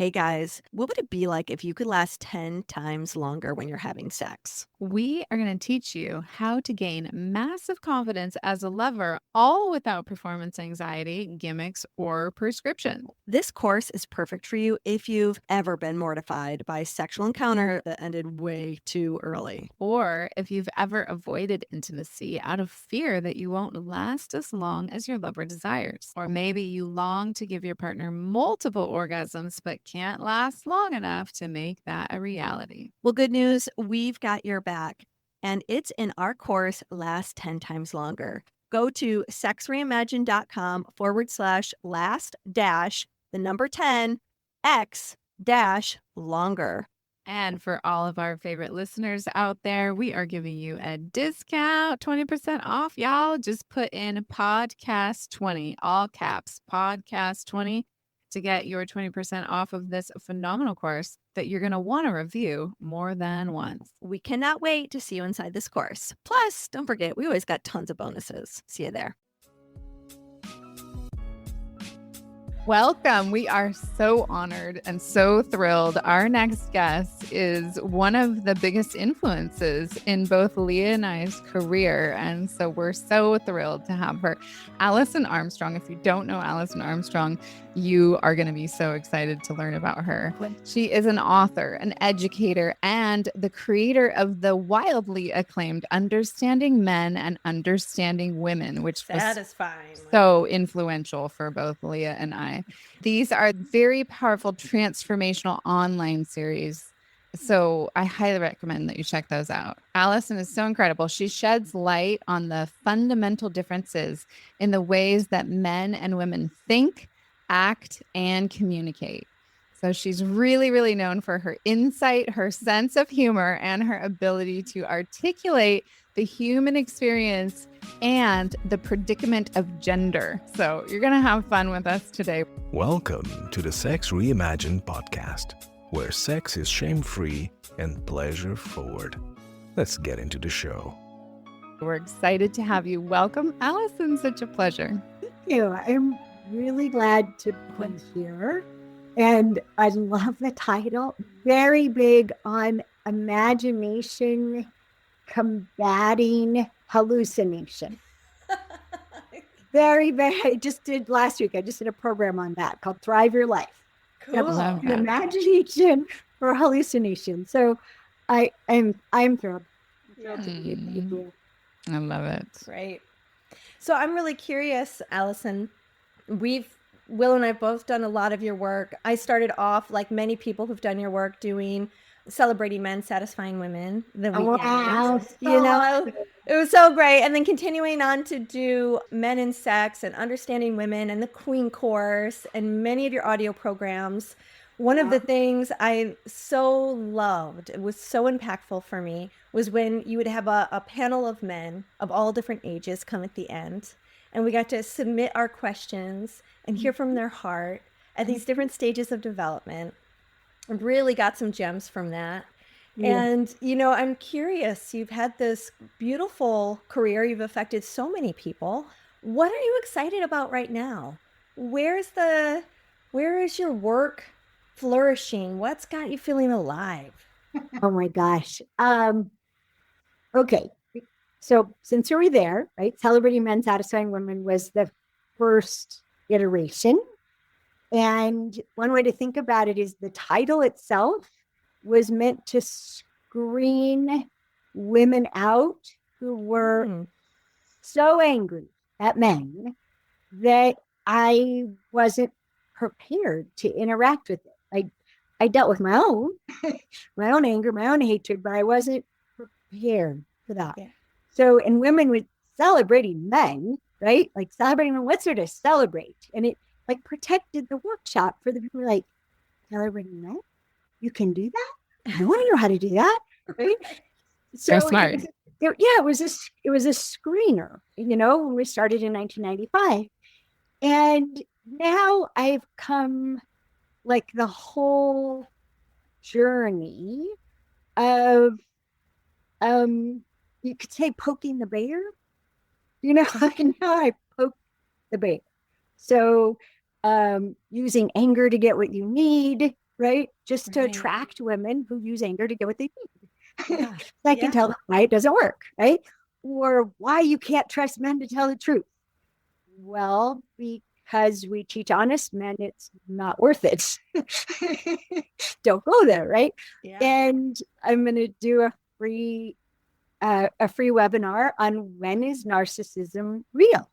Hey guys, what would it be like if you could last 10 times longer when you're having sex? We are going to teach you how to gain massive confidence as a lover, all without performance anxiety, gimmicks, or prescription. This course is perfect for you if you've ever been mortified by a sexual encounter that ended way too early. Or if you've ever avoided intimacy out of fear that you won't last as long as your lover desires. Or maybe you long to give your partner multiple orgasms but can't last long enough to make that a reality. Well, good news, we've got your back, and it's in our course, Last 10 Times Longer. Go to sexreimagined.com/last dash the number 10 X dash longer. And for all of our favorite listeners out there, we are giving you a discount, 20% off, y'all. Just put in podcast 20, all caps, podcast 20 to get your 20% off of this phenomenal course that you're going to want to review more than once. We cannot wait to see you inside this course. Plus, don't forget, we always got tons of bonuses. See you there. Welcome. We are so honored and so thrilled. Our next guest is one of the biggest influences in both Leah and I's career. And so we're so thrilled to have her. Alison Armstrong. If you don't know Alison Armstrong, you are going to be so excited to learn about her. She is an author, an educator, and the creator of the wildly acclaimed Understanding Men and Understanding Women, which was so influential for both Leah and I. These are very powerful, transformational online series. So I highly recommend that you check those out. Alison is so incredible. She sheds light on the fundamental differences in the ways that men and women think, act, and communicate. So she's really, really known for her insight, her sense of humor, and her ability to articulate the human experience and the predicament of gender. So you're going to have fun with us today. Welcome to the Sex Reimagined podcast, where sex is shame-free and pleasure-forward. Let's get into the show. We're excited to have you. Welcome, Alison. Such a pleasure. Thank you. I'm really glad to be here. And I love the title. Very big on imagination combating hallucination. Very, I just did last week. I just did a program on that called Thrive Your Life. Cool. Imagination for hallucination. So I'm thrilled. To be here. I love it. Great. So I'm really curious, Alison. Will and I both done a lot of your work. I started off, like many people who've done your work, doing Celebrating Men, Satisfying Women. Wow. It was so great. And then continuing on to do Men and Sex and Understanding Women and the Queen Course and many of your audio programs. One of the things I so loved, it was so impactful for me, was when you would have a panel of men of all different ages come at the end. And we got to submit our questions and hear from their heart at these different stages of development. And really got some gems from that. Yeah. And, I'm curious, you've had this beautiful career. You've affected so many people. What are you excited about right now? Where is your work flourishing? What's got you feeling alive? Oh my gosh. Okay. So since you were there, right, Celebrating Men, Satisfying Women was the first iteration. And one way to think about it is the title itself was meant to screen women out who were so angry at men that I wasn't prepared to interact with it. I dealt with my own anger, my own hatred, but I wasn't prepared for that. Yeah. So, and women were celebrating men, right? Like celebrating men, what's there to celebrate? And it protected the workshop for the people who were like, celebrating men? You can do that? I want to know how to do that. Right? So smart. It was a screener, when we started in 1995. And now I've come the whole journey of, you could say poking the bear, now I poke the bear. So using anger to get what you need right? Just to Right. attract women who use anger to get what they need. Yeah. I can tell why it doesn't work, right? Or why you can't trust men to tell the truth. Well, because we teach honest men, it's not worth it. Don't go there, right? Yeah. And I'm going to do a free webinar on when is narcissism real.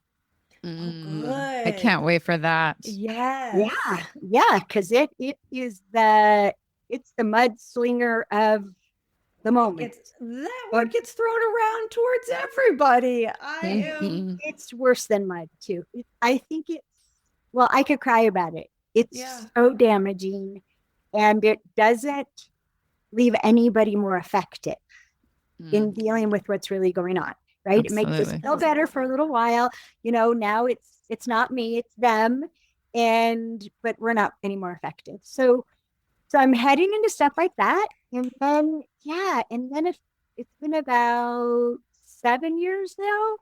I can't wait for that. Yes. Yeah, because it is the mudslinger of the moment. That word gets thrown around towards everybody. It's worse than mud too. I think I could cry about it. It's so damaging, and it doesn't leave anybody more effective in dealing with what's really going on, right? Absolutely. It makes us feel better for a little while. Now it's not me, it's them. But we're not any more effective. So I'm heading into stuff like that. And then it's been about 7 years now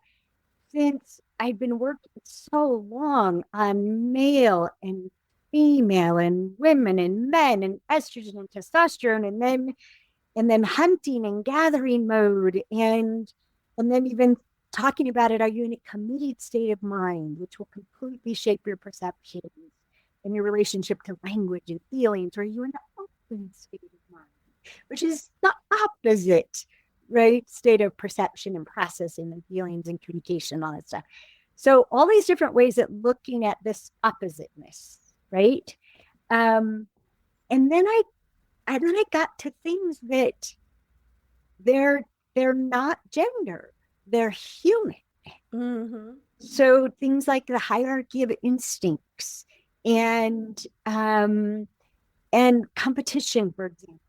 since I've been working so long on male and female and women and men and estrogen and testosterone, and then hunting and gathering mode, and then even talking about it, are you in a committed state of mind, which will completely shape your perceptions and your relationship to language and feelings, or are you in an open state of mind, which is the opposite, right? State of perception and processing and feelings and communication and all that stuff. So all these different ways at looking at this oppositeness, right? And then I got to things that they're not gender, they're human. Mm-hmm. So things like the hierarchy of instincts and competition, for example.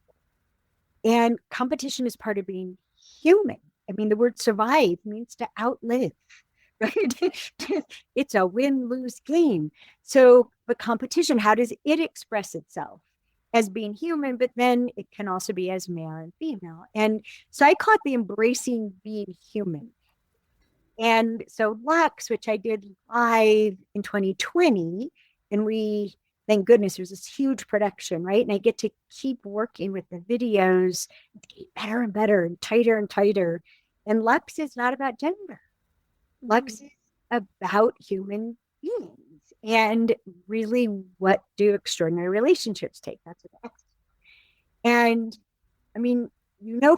And competition is part of being human. I mean, the word survive means to outlive, right? It's a win-lose game. So, but competition, how does it express itself? As being human, but then it can also be as male and female. And so I call it the embracing being human. And so Lux, which I did live in 2020, and thank goodness, there's this huge production, right? And I get to keep working with the videos, get better and better and tighter. And Lux is not about gender. Lux is about human beings. And really, what do extraordinary relationships take? That's what X. And I mean,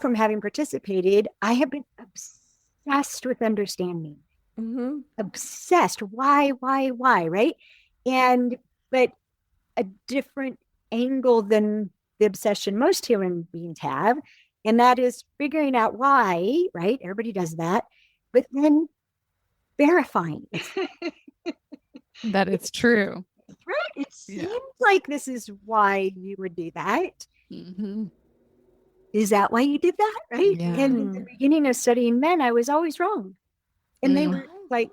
from having participated, I have been obsessed with understanding. Obsessed. Why, right? But a different angle than the obsession most human beings have. And that is figuring out why, right? Everybody does that. But then verifying that it's true. Right? It seems like this is why you would do that. Is that why you did that? Right? Yeah. And in the beginning of studying men, I was always wrong. And they were like,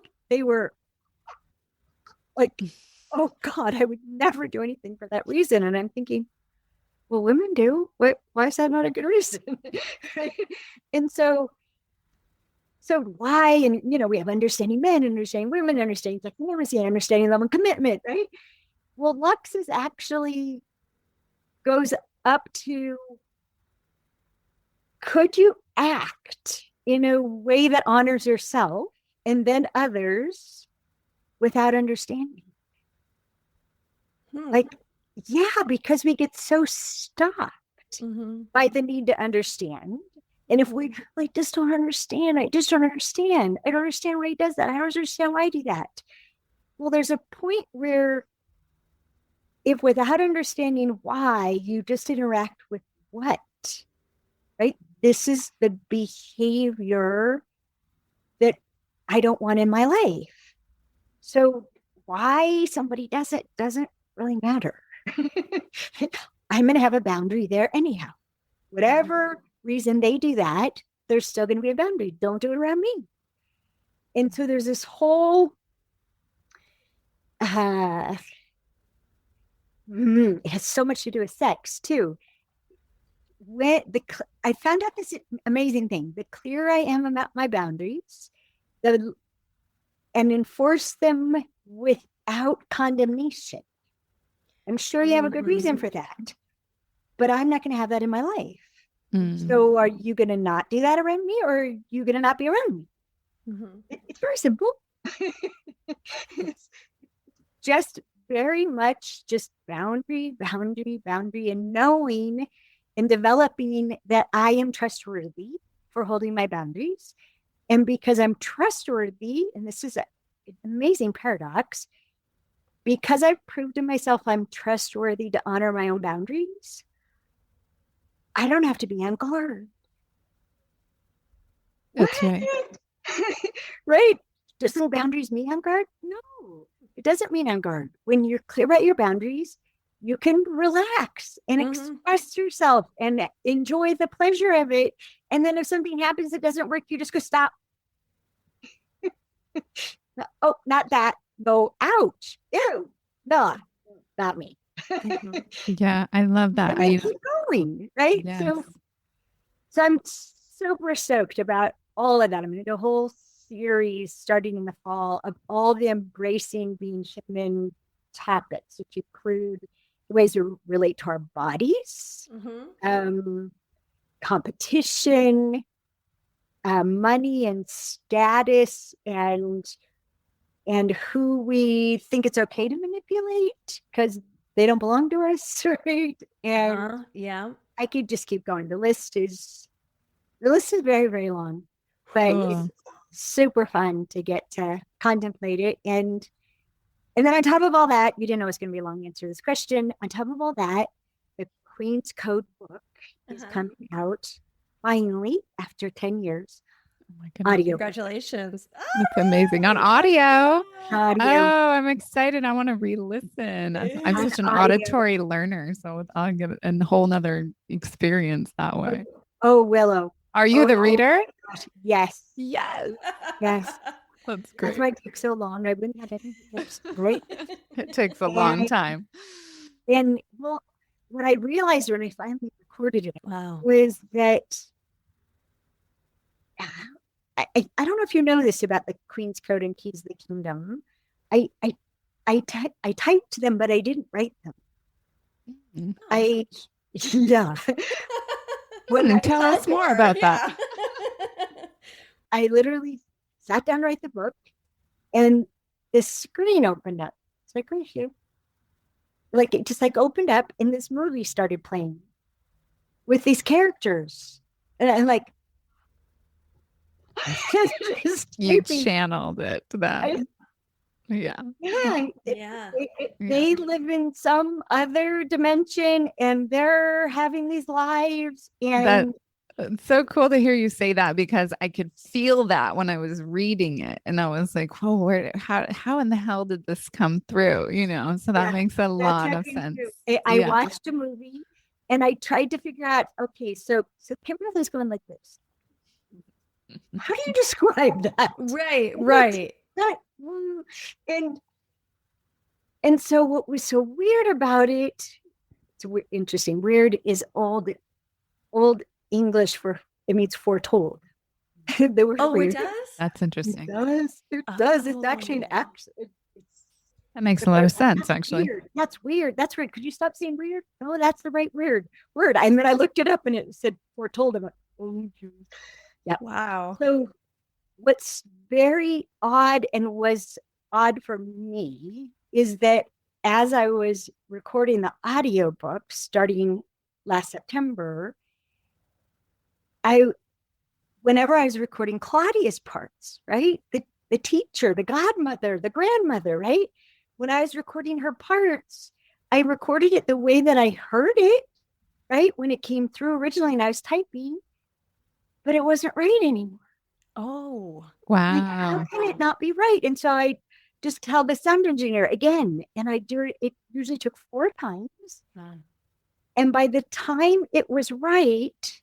oh God, I would never do anything for that reason. And I'm thinking, well, women do. Why is that not a good reason? Right? And so why? And, we have understanding men, understanding women, understanding technology, understanding love and commitment, right? Well, Lux is actually goes up to, could you act in a way that honors yourself and then others without understanding? Because we get so stopped by the need to understand. And if we just don't understand, I don't understand why he does that. I don't understand why I do that. Well, there's a point where if without understanding why, you just interact with what, right? This is the behavior that I don't want in my life. So why somebody does it doesn't really matter. I'm going to have a boundary there anyhow. Whatever reason they do that, there's still going to be a boundary. Don't do it around me. And so there's this whole it has so much to do with sex too. I found out this amazing thing: the clearer I am about my boundaries, and enforce them without condemnation. I'm sure you have a good reason for that. but I'm not going to have that in my life. Mm. So are you going to not do that around me, or are you going to not be around me? Mhm. It's very simple. It's just very much just boundary, and knowing and developing that I am trustworthy for holding my boundaries. And because I'm trustworthy, and this is an amazing paradox, because I've proved to myself I'm trustworthy to honor my own boundaries, I don't have to be on guard. That's right. Right? Doesn't boundaries mean on guard? No, it doesn't mean on guard. When you're clear about your boundaries, you can relax and express yourself and enjoy the pleasure of it. And then if something happens that doesn't work, you just go, stop. Oh, not that. Go, ouch. Ew. No, not me. Yeah, I love that. And then keep going, right? Yes. So I'm super stoked about all of that. I'm going to do a whole series starting in the fall of all the embracing being feminine topics, which include the ways we relate to our bodies, competition, money and status, and who we think it's okay to manipulate because they don't belong to us, right? And Yeah. I could just keep going. The list is very, very long, but it's super fun to get to contemplate it. And then on top of all that, you didn't know it was going to be a long answer to this question. On top of all that, the Queen's Code book is coming out finally after 10 years. Oh my goodness. Audio. Congratulations. That's amazing. On audio. Audio. Oh, I'm excited. I want to re-listen. I'm such an auditory learner, so I'll get a whole nother experience that way. Oh, Willow. Are you the reader? Yes. Yes. Yes. That's great. That's why it takes so long. I wouldn't have any tips. Great. It takes a long time. And well, what I realized when I finally recorded it Wow. was that I don't know if you know this about the Queen's Code and Keys of the Kingdom. I typed them, but I didn't write them. Yeah. Tell us more about that. I literally sat down to write the book, and this screen opened up. It's like right here. Like it just like opened up, and this movie started playing with these characters, and I'm like, you channeled it to that. Yeah. They live in some other dimension, and they're having these lives, and it's so cool to hear you say that, because I could feel that when I was reading it, and I was like, "Whoa, how in the hell did this come through?" So that makes a lot of sense. I watched a movie, and I tried to figure out. Okay, so Kimberly's going like this. How do you describe that? Right. And so what was so weird about it? It's interesting. Weird is old English for it means foretold. They were weird. It does? That's interesting. It does. It's actually an accent. That makes a lot of sense, actually. Weird. That's weird. That's weird. Could you stop saying weird? No, that's the right word. And then I looked it up, and it said foretold. I'm like, oh, yeah. Wow. So what's very odd, and was odd for me, is that as I was recording the audiobook starting last September, whenever I was recording Claudia's parts, right? The teacher, the godmother, the grandmother, right? When I was recording her parts, I recorded it the way that I heard it, right? When it came through originally, and I was typing, but it wasn't right anymore. Oh, wow. Like, how can it not be right? And so I just tell the sound engineer again, and it usually took 4 times. And by the time it was right,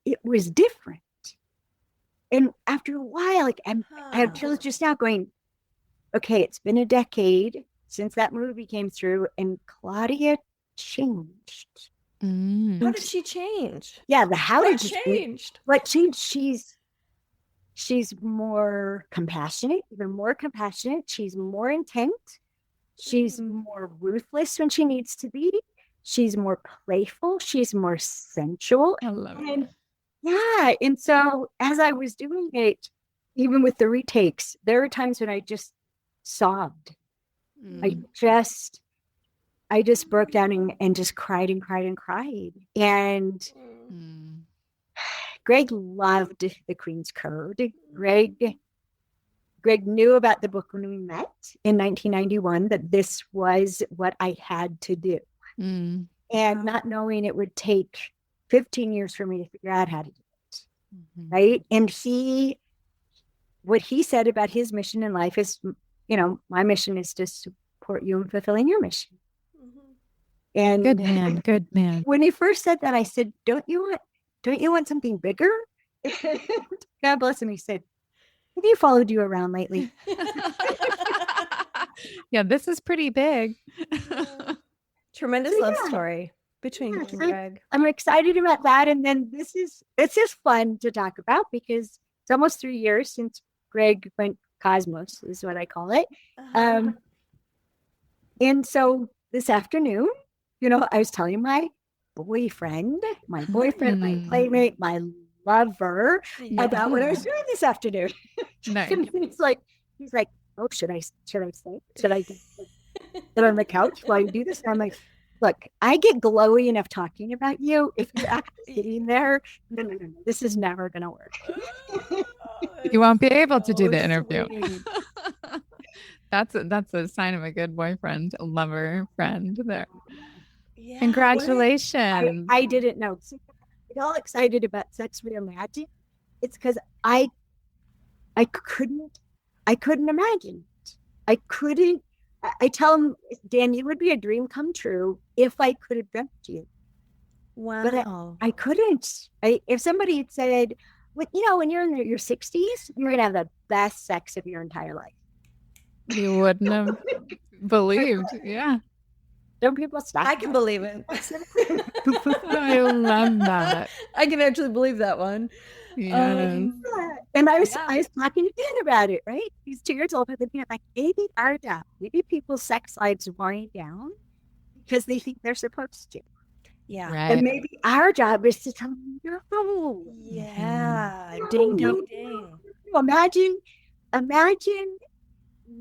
it was different. And after a while, like I had chills just now going, okay, it's been a decade since that movie came through, and Claudia changed. How did she change? Yeah, What changed? What changed? She's more compassionate, even more compassionate. She's more intent. She's more ruthless when she needs to be. She's more playful. She's more sensual. I love And it. yeah. And so as I was doing it, even with the retakes, there were times when I just sobbed. Mm. I just broke down and just cried and cried and cried. And Mm. Greg loved The Queen's Code. Greg knew about the book when we met in 1991, that this was what I had to do. Mm. And not knowing it would take 15 years for me to figure out how to do it. Mhm. Right. And what he said about his mission in life is, my mission is to support you in fulfilling your mission. And Good man. Good man. when he first said that, I said, don't you want something bigger? God bless him. He said, have you followed you around lately? Yeah, this is pretty big. Tremendous So, love yeah. story between Yeah, you and so Greg. I'm excited about that. And then it's just fun to talk about because it's almost 3 years since Greg went cosmos, is what I call it. And so this afternoon, I was telling my boyfriend, my playmate, my lover about what I was doing this afternoon. Nice. And he's like, oh, should I stay? Should I sit on the couch while you do this? And I'm like, look, I get glowy enough talking about you. If you're actually sitting there, no, this is never going to work. You won't be able to do the So interview. sweet. That's a sign of a good boyfriend, lover, friend there. Yeah. Congratulations. I didn't know. So I get all excited about Sex Reimagined. It's because I couldn't imagine it. I couldn't. I tell him, Dan, you would be a dream come true if I could have dreamt you. Wow. But I couldn't. If somebody had said, when you're in your 60s, you're going to have the best sex of your entire life. You wouldn't have believed. Yeah. Don't people stop? I can believe it. I love that. I can actually believe that one. Yes. And I was talking to Dan about it, right? He's 2 years old, but I'm like, maybe our job, maybe people's sex lives wind down because they think they're supposed to. Yeah. Right. And maybe our job is to tell them you're a fool. Yeah. Ding, ding, ding. Imagine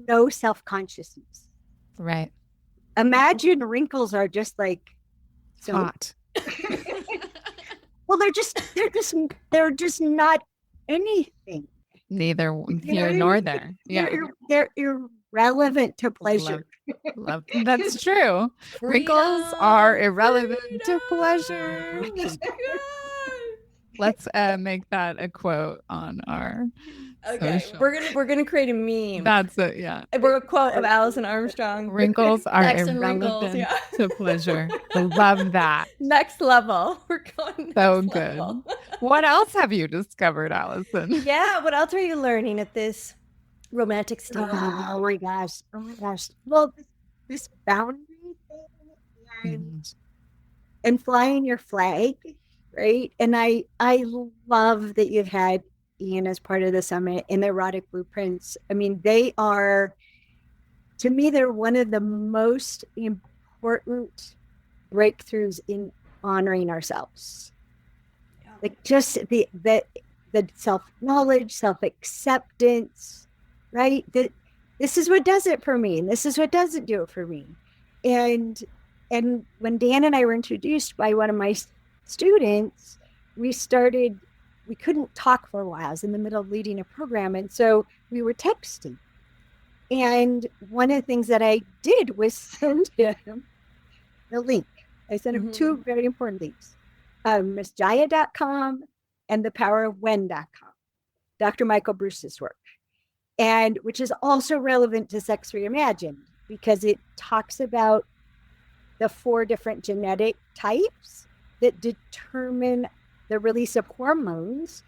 no self-consciousness. Right. Imagine wrinkles are just like Hot. Well, they're just not anything. Neither here nor there. Yeah. They're irrelevant to pleasure. Love. That's true. Wrinkles are irrelevant to pleasure. Let's make that a quote on our social. We're gonna create a meme. That's it. Yeah. We're a quote of Alison Armstrong. Wrinkles are Sex and irrelevant wrinkles, yeah. to pleasure. I love that. Next level. We're going So next good. level. What else have you discovered, Alison? Yeah. What else are you learning at this romantic stage? Oh my gosh. Well, this boundary thing and flying your flag, right? And I love that you've had Ian as part of the summit and the erotic blueprints. I mean, they're one of the most important breakthroughs in honoring ourselves. Like just the self-knowledge, self-acceptance, right? This is what does it for me, and this is what doesn't do it for me. And when Dan and I were introduced by one of my students, we couldn't talk for a while. I was in the middle of leading a program, and so we were texting. And one of the things that I did was send him the link. I sent him two very important links, MissJaya.com and thepowerofwhen.com, Dr. Michael Bruce's work, and which is also relevant to Sex Reimagined because it talks about the 4 different genetic types that determine the release of hormones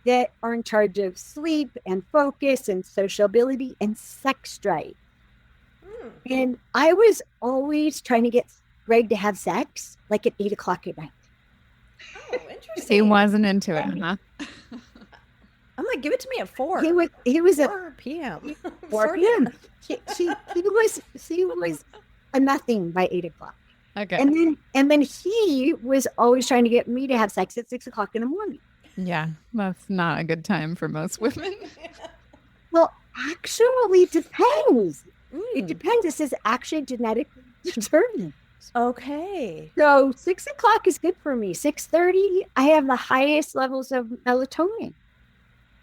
that are in charge of sleep and focus and sociability and sex drive. And I was always trying to get Greg to have sex like at 8:00 at night. Oh, interesting. He wasn't into it, huh? I'm like, give it to me at 4. He was at 4 p.m. 4 p.m. She was a nothing by 8:00. Okay. And then he was always trying to get me to have sex at 6 o'clock in the morning. Yeah, that's not a good time for most women. Well, actually, it depends. It Mm. depends. This is actually genetically determined. Okay. So 6 o'clock is good for me. 6:30, I have the highest levels of melatonin.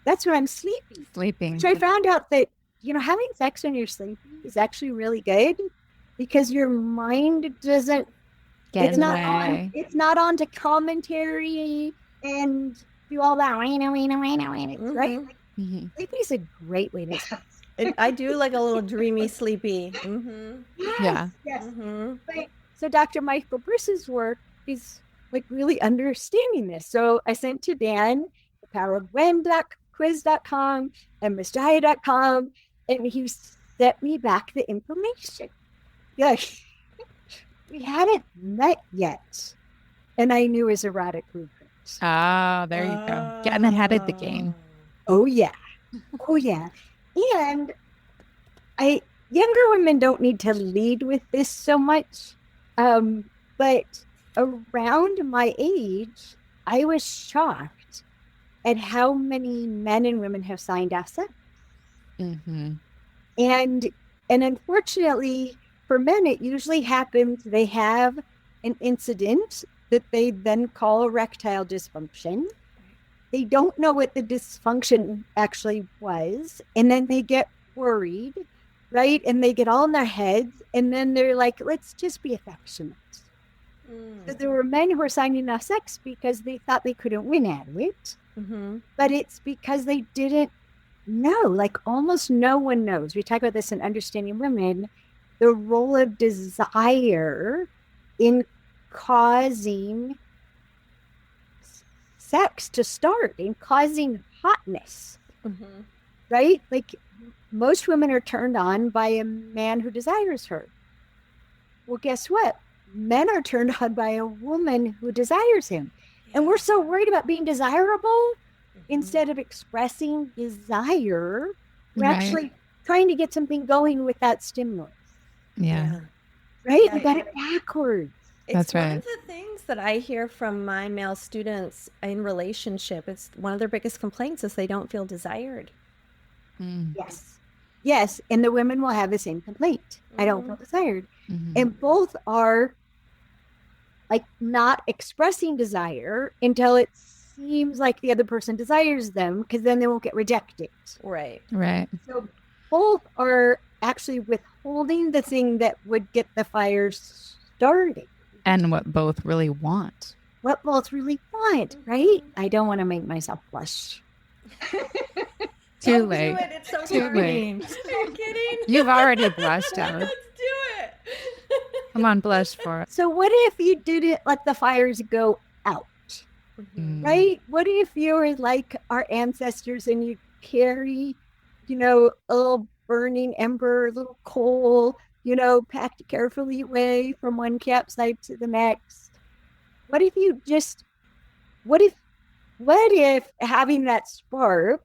That's when I'm sleepy. Sleeping. So I found out that, having sex when you're sleepy is actually really good because your mind doesn't, Get it's in the not way. it's not on to commentary and do all that, right? Mhm. Like, Mhm. sleepy is a great way to I do like a little dreamy, sleepy. Yeah. Yes. Mm-hmm. So Dr. Michael Bruce's work is like really understanding this. So I sent to Dan, thepowerofwhen.quiz.com and missdiet.com, and he sent me back the information. Yeah, we hadn't met yet, and I knew his erotic blueprint. Oh, there you go. Getting ahead of the game. Oh yeah, oh yeah, and younger women don't need to lead with this so much. But around my age, I was shocked at how many men and women have signed off sex. Mm-hmm. And unfortunately, for men, it usually happens they have an incident that they then call erectile dysfunction. They don't know what the dysfunction actually was, and then they get worried, right? And they get all in their heads, and then they're like, let's just be affectionate. So there were men who were signing off sex because they thought they couldn't win at it, Mm-hmm. but it's because they didn't know. Like almost no one knows. We talk about this in Understanding Women, the role of desire in causing sex to start, in causing hotness, Mm-hmm. right? Like most women are turned on by a man who desires her. Well, guess what? Men are turned on by a woman who desires him. And we're so worried about being desirable instead of expressing desire. We're Right. actually trying to get something going with that stimulus, Yeah. right? Yeah. We got it backwards. It's That's one right. of the things that I hear from my male students in relationship. It's one of their biggest complaints is they don't feel desired. Mm. Yes. Yes. And the women will have the same complaint. I don't feel desired. Mhm. And both are like not expressing desire until it seems like the other person desires them, because then they won't get rejected. Right. Right. So both are actually withholding the thing that would get the fire started. And what both really want. What both really want, right? I don't want to make myself blush. Too Don't late. do it. It's so Too targeting. Are you kidding? You've already blushed out. Let's do it. Come on, blush for it. So what if you didn't let the fires go out, Mm. right? What if you're like our ancestors and you carry, a little burning ember, a little coal, packed carefully away from one campsite to the next? What if you just, what if having that spark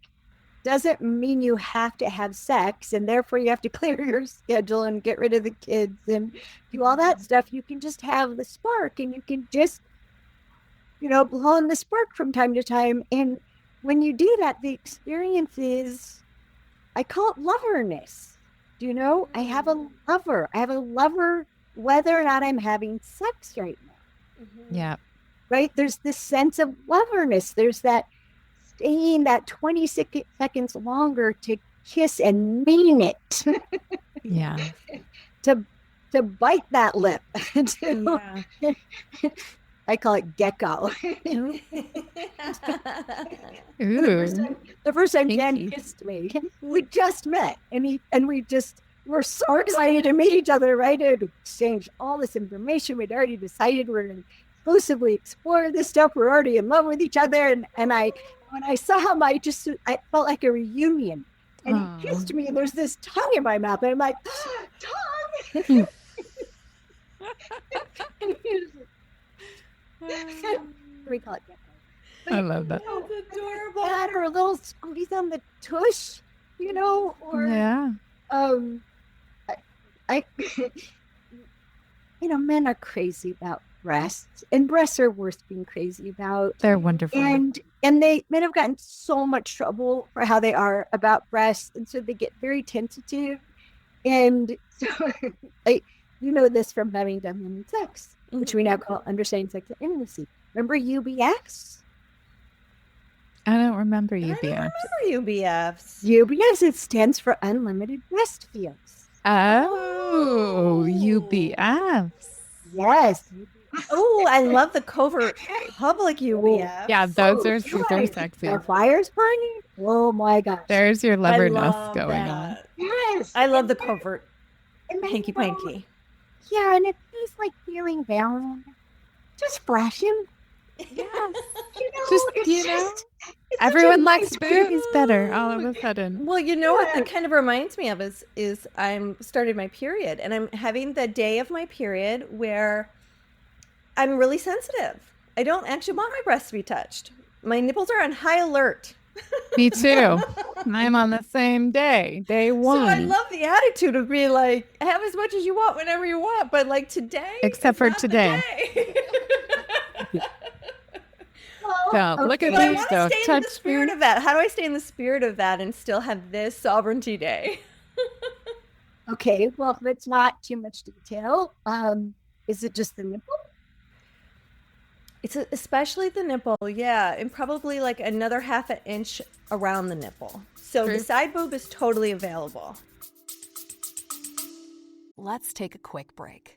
doesn't mean you have to have sex and therefore you have to clear your schedule and get rid of the kids and do all that stuff? You can just have the spark and you can just, blow on the spark from time to time. And when you do that, the experience is, I call it loverness. Do you know? I have a lover. I have a lover whether or not I'm having sex right now. Yeah. Right? There's this sense of loverness. There's that staying that 20 seconds longer to kiss and mean it. Yeah. to bite that lip. Yeah. I call it gecko. Ooh. The first time Dan Kinky. kissed me, we just met, and we just were so excited to meet each other, right? And exchange all this information. We'd already decided we're going to exclusively explore this stuff. We're already in love with each other, and when I saw him, I felt like a reunion. And Aw. he kissed me, and there's this tongue in my mouth, and I'm like, tongue. And he was like, we call it gecko. I love that. That's adorable. That or a little squeeze on the tush, or Yeah. I men are crazy about breasts, and breasts are worth being crazy about. They're wonderful. And men have gotten so much trouble for how they are about breasts, and so they get very tentative. And so, this from having done men in sex, which we now call understanding sex and intimacy. Remember UBX? I don't remember I don't UBF. remember UBFs. UBX, it stands for unlimited breast fields. Oh, UBFs. Yes. Oh, I love the covert public UBF. Yeah, those are super sexy. The fires burning? Oh my gosh. There's your I lever love nest going on. that. Yes. I love the covert And then, hanky panky. Yeah, and if he's like feeling bound, just splash him. Yes. It's such Everyone a likes nice boobies better all of a sudden. Well, you know what that kind of reminds me of is I'm started my period, and I'm having the day of my period where I'm really sensitive. I don't actually want my breasts to be touched. My nipples are on high alert. Me too. I'm on the same day one. So I love the attitude of being like, have as much as you want whenever you want, but like today, Except is for not the today. day. So look at But I these. want to Don't stay in touch the spirit me. of that. How do I stay in the spirit of that and still have this sovereignty day? Okay, well, if it's not too much detail, is it just the nipple? It's especially the nipple, yeah, and probably like another half an inch around the nipple. So True. the side boob is totally available. Let's take a quick break.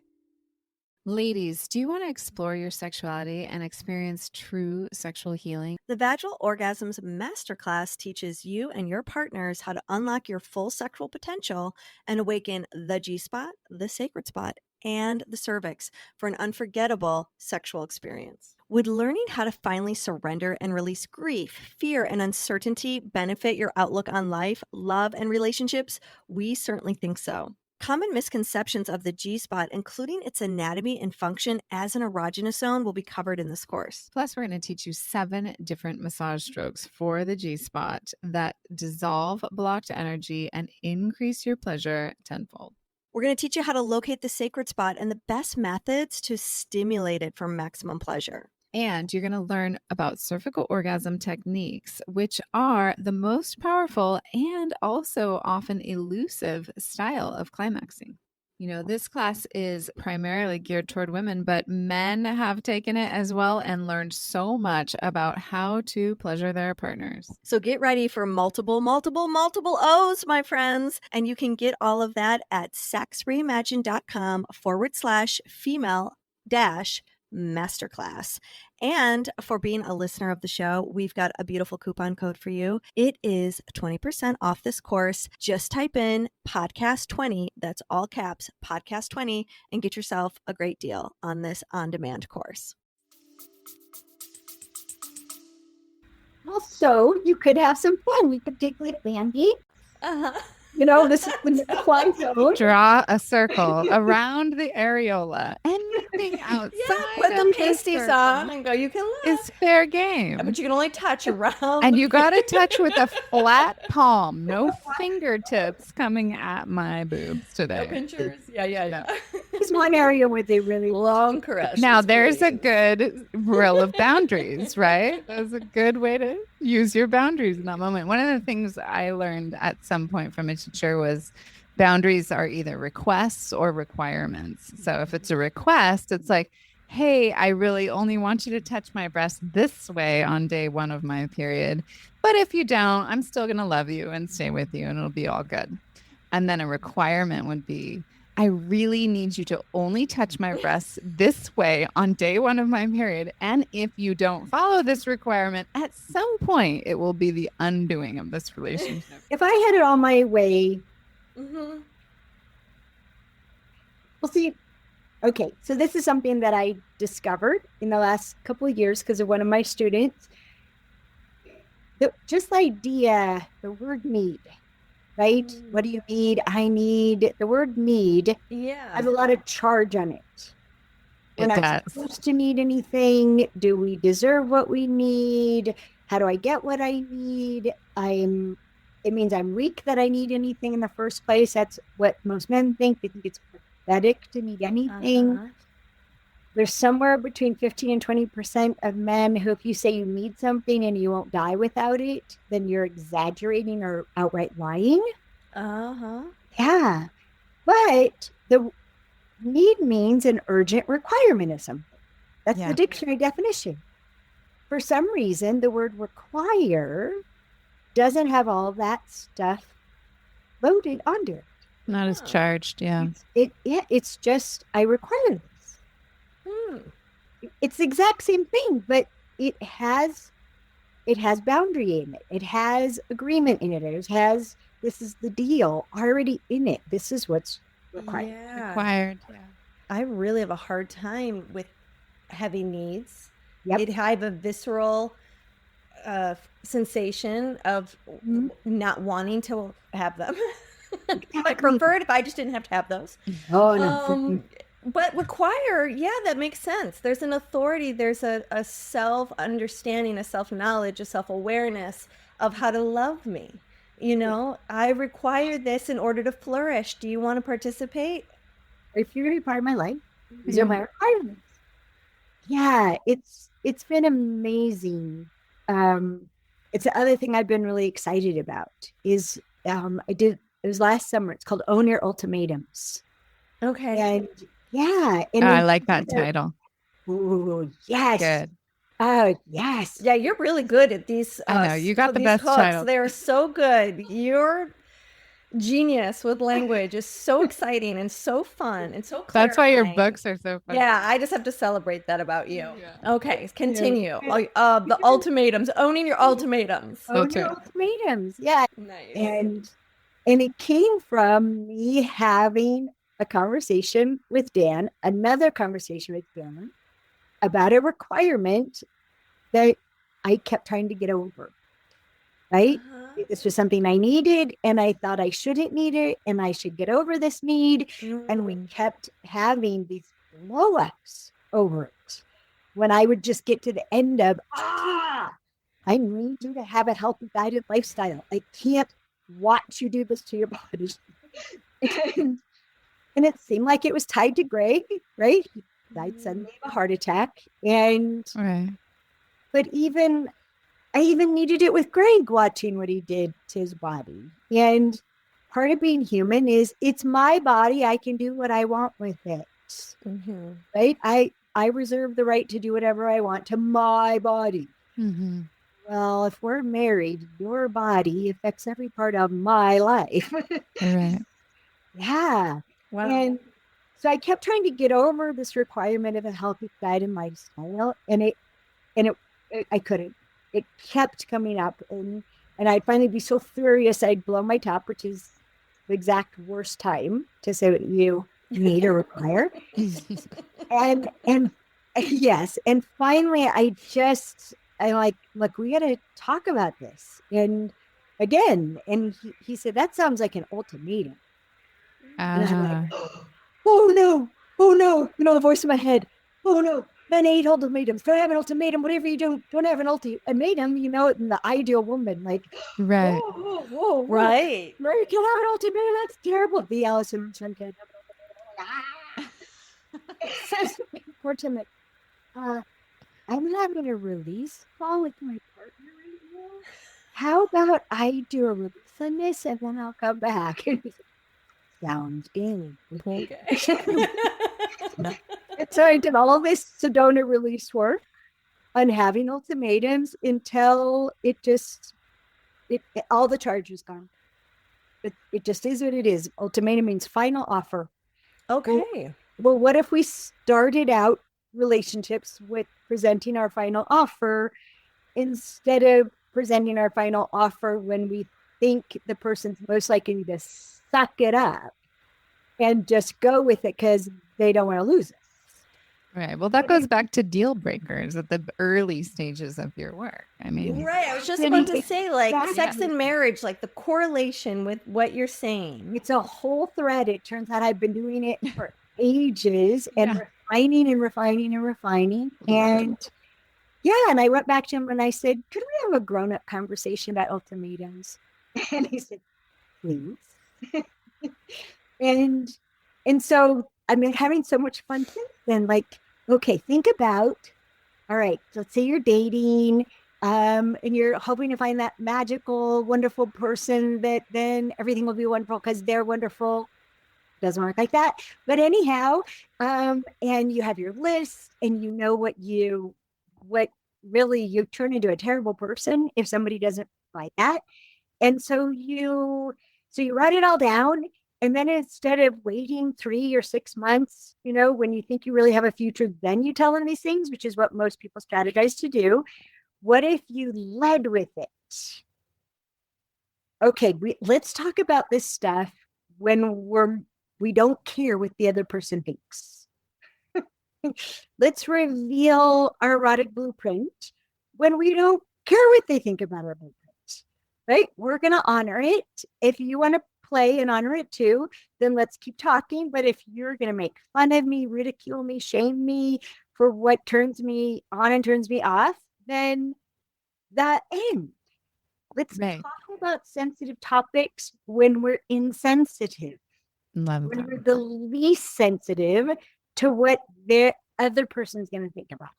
Ladies, do you want to explore your sexuality and experience true sexual healing? The Vaginal Orgasms Masterclass teaches you and your partners how to unlock your full sexual potential and awaken the G-spot, the sacred spot, and the cervix for an unforgettable sexual experience. Would learning how to finally surrender and release grief, fear, and uncertainty benefit your outlook on life, love, and relationships? We certainly think so. Common misconceptions of the G-spot, including its anatomy and function as an erogenous zone, will be covered in this course. Plus, we're going to teach you 7 different massage strokes for the G-spot that dissolve blocked energy and increase your pleasure tenfold. We're going to teach you how to locate the sacred spot and the best methods to stimulate it for maximum pleasure. And you're going to learn about cervical orgasm techniques, which are the most powerful and also often elusive style of climaxing. You know, this class is primarily geared toward women, but men have taken it as well and learned so much about how to pleasure their partners. So get ready for multiple O's, my friends. And you can get all of that at sexreimagined.com/female-masterclass. And for being a listener of the show, we've got a beautiful coupon code for you. It is 20% off this course. Just type in podcast20, that's all caps, podcast20, and get yourself a great deal on this on-demand course. Also, you could have some fun. We could take like Band-Aid. This is when the flying zone. Draw a circle around the areola. Anything outside Put the of the pasties circle on and go, you can laugh. is fair game. But you can only touch around. And you got to touch with a flat palm, no fingertips coming at my boobs No today. pinchers. Yeah. There's one area where they really Long caress. Now, is there's a great. good rule of boundaries, right? That's a good way to use your boundaries in that moment. One of the things I learned at some point from a teacher was boundaries are either requests or requirements. So if it's a request, it's like, hey, I really only want you to touch my breast this way on day 1 of my period. But if you don't, I'm still going to love you and stay with you and it'll be all good. And then a requirement would be, I really need you to only touch my breasts this way on day 1 of my period. And if you don't follow this requirement, at some point, it will be the undoing of this relationship. If I had it all my way, Mm-hmm. well, see, okay, so this is something that I discovered in the last couple of years because of one of my students. Just the idea, the word need, right? What do you need? I need. The word need Yeah. has a lot of charge on it. We're It not does. supposed to need anything. Do we deserve what we need? How do I get what I need? It means I'm weak that I need anything in the first place. That's what most men think. They think it's sympathetic to need anything. Uh-huh. There's somewhere between 15 and 20% of men who, if you say you need something and you won't die without it, then you're exaggerating or outright lying. Uh-huh. Yeah. But the need means an urgent requirement of something. That's Yeah. the dictionary definition. For some reason, the word require doesn't have all that stuff loaded onto it. Not as charged. Yeah. It's just, I require this. Hmm. It's the exact same thing, but it has boundary in it. It has agreement in it. It has, this is the deal already in it. This is what's required. Yeah. Required. Yeah. I really have a hard time with heavy needs. Yep. I have a visceral sensation of not wanting to have them. I prefer it if I just didn't have to have those. Oh, no. But require, yeah, that makes sense. There's an authority, there's a self-understanding, a self-knowledge, a self-awareness of how to love me. You know, I require this in order to flourish. Do you want to participate? If you're going to be part of my life, these are my requirements. Yeah, it's been amazing. It's the other thing I've been really excited about is it was last summer. It's called Own Your Ultimatums. Okay. And yeah. And I like that title. Ooh, yes. Good. Oh, yes. Yeah, you're really good at these. I know, you got the these best hooks. title. They're so good. Your genius with language is so exciting and so fun and so That's why your clarifying. books are so fun. Yeah, I just have to celebrate that about you. Yeah. Okay, continue. The ultimatums, owning your ultimatums. Own Okay. Your Ultimatums. Yeah. Nice. And it came from me having a conversation with Dan, another conversation with Dan about a requirement that I kept trying to get over, right? Uh-huh. This was something I needed and I thought I shouldn't need it and I should get over this need. And we kept having these blow-ups over it. When I would just get to the end of, I need you to have a healthy guided lifestyle. I can't watch you do this to your body. And it seemed like it was tied to Greg, right? He died suddenly of a heart attack. And Right. but I even needed it with Greg watching what he did to his body. And part of being human is it's my body. I can do what I want with it. Mm-hmm. Right? I reserve the right to do whatever I want to my body. Mm-hmm. Well, if we're married, your body affects every part of my life. Right. Yeah. Wow. And so I kept trying to get over this requirement of a healthy diet and lifestyle, and I couldn't. It kept coming up, and I'd finally be so furious I'd blow my top, which is the exact worst time to say what you need or require. and yes, and finally I'm like, look, we got to talk about this. And again, and he said, that sounds like an ultimatum. And I'm like, oh no, you know, the voice in my head, oh no, men hate ultimatums, don't have an ultimatum, whatever you do, don't have an ultimatum, you know, in the ideal woman, like, Right. whoa, Right. Mary can have an ultimatum, that's terrible. The Alison Armstrong can poor Tim, like, I'm having a release call with my partner right now. How about I do a release on this and then I'll come back? Sounds good. Okay. And so I did all this Sedona release work on having ultimatums until all the charge is gone. It just is what it is. Ultimatum means final offer. Okay. Well, what if we started out relationships with presenting our final offer instead of presenting our final offer when we think the person's most likely to suck it up and just go with it because they don't want to lose it? Right. Well, that goes back to deal breakers at the early stages of your work. I mean, Right. I was just Then about to it- say, like, exactly. sex and marriage, like the correlation with what you're saying. It's a whole thread. It turns out I've been doing it for ages and Yeah. refining and refining and refining. And yeah, and I went back to him and I said, could we have a grown-up conversation about ultimatums? And he said, please. And And so I've been having so much fun since then. Like, okay, think about, all right, let's say you're dating, and you're hoping to find that magical, wonderful person that then everything will be wonderful because they're wonderful. Doesn't work like that. But anyhow, and you have your list and you know what really you turn into a terrible person if somebody doesn't like that. And so you write it all down. And then instead of waiting 3 or 6 months, when you think you really have a future, then you tell them these things, which is what most people strategize to do. What if you led with it? Okay, let's talk about this stuff when we don't care what the other person thinks. Let's reveal our erotic blueprint when we don't care what they think about our blueprint. Right? We're going to honor it. If you want to play and honor it too, then let's keep talking. But if you're going to make fun of me, ridicule me, shame me for what turns me on and turns me off, then that ends. Let's talk about sensitive topics when we're insensitive. Love when that. we're the least sensitive to what the other person's going to think about.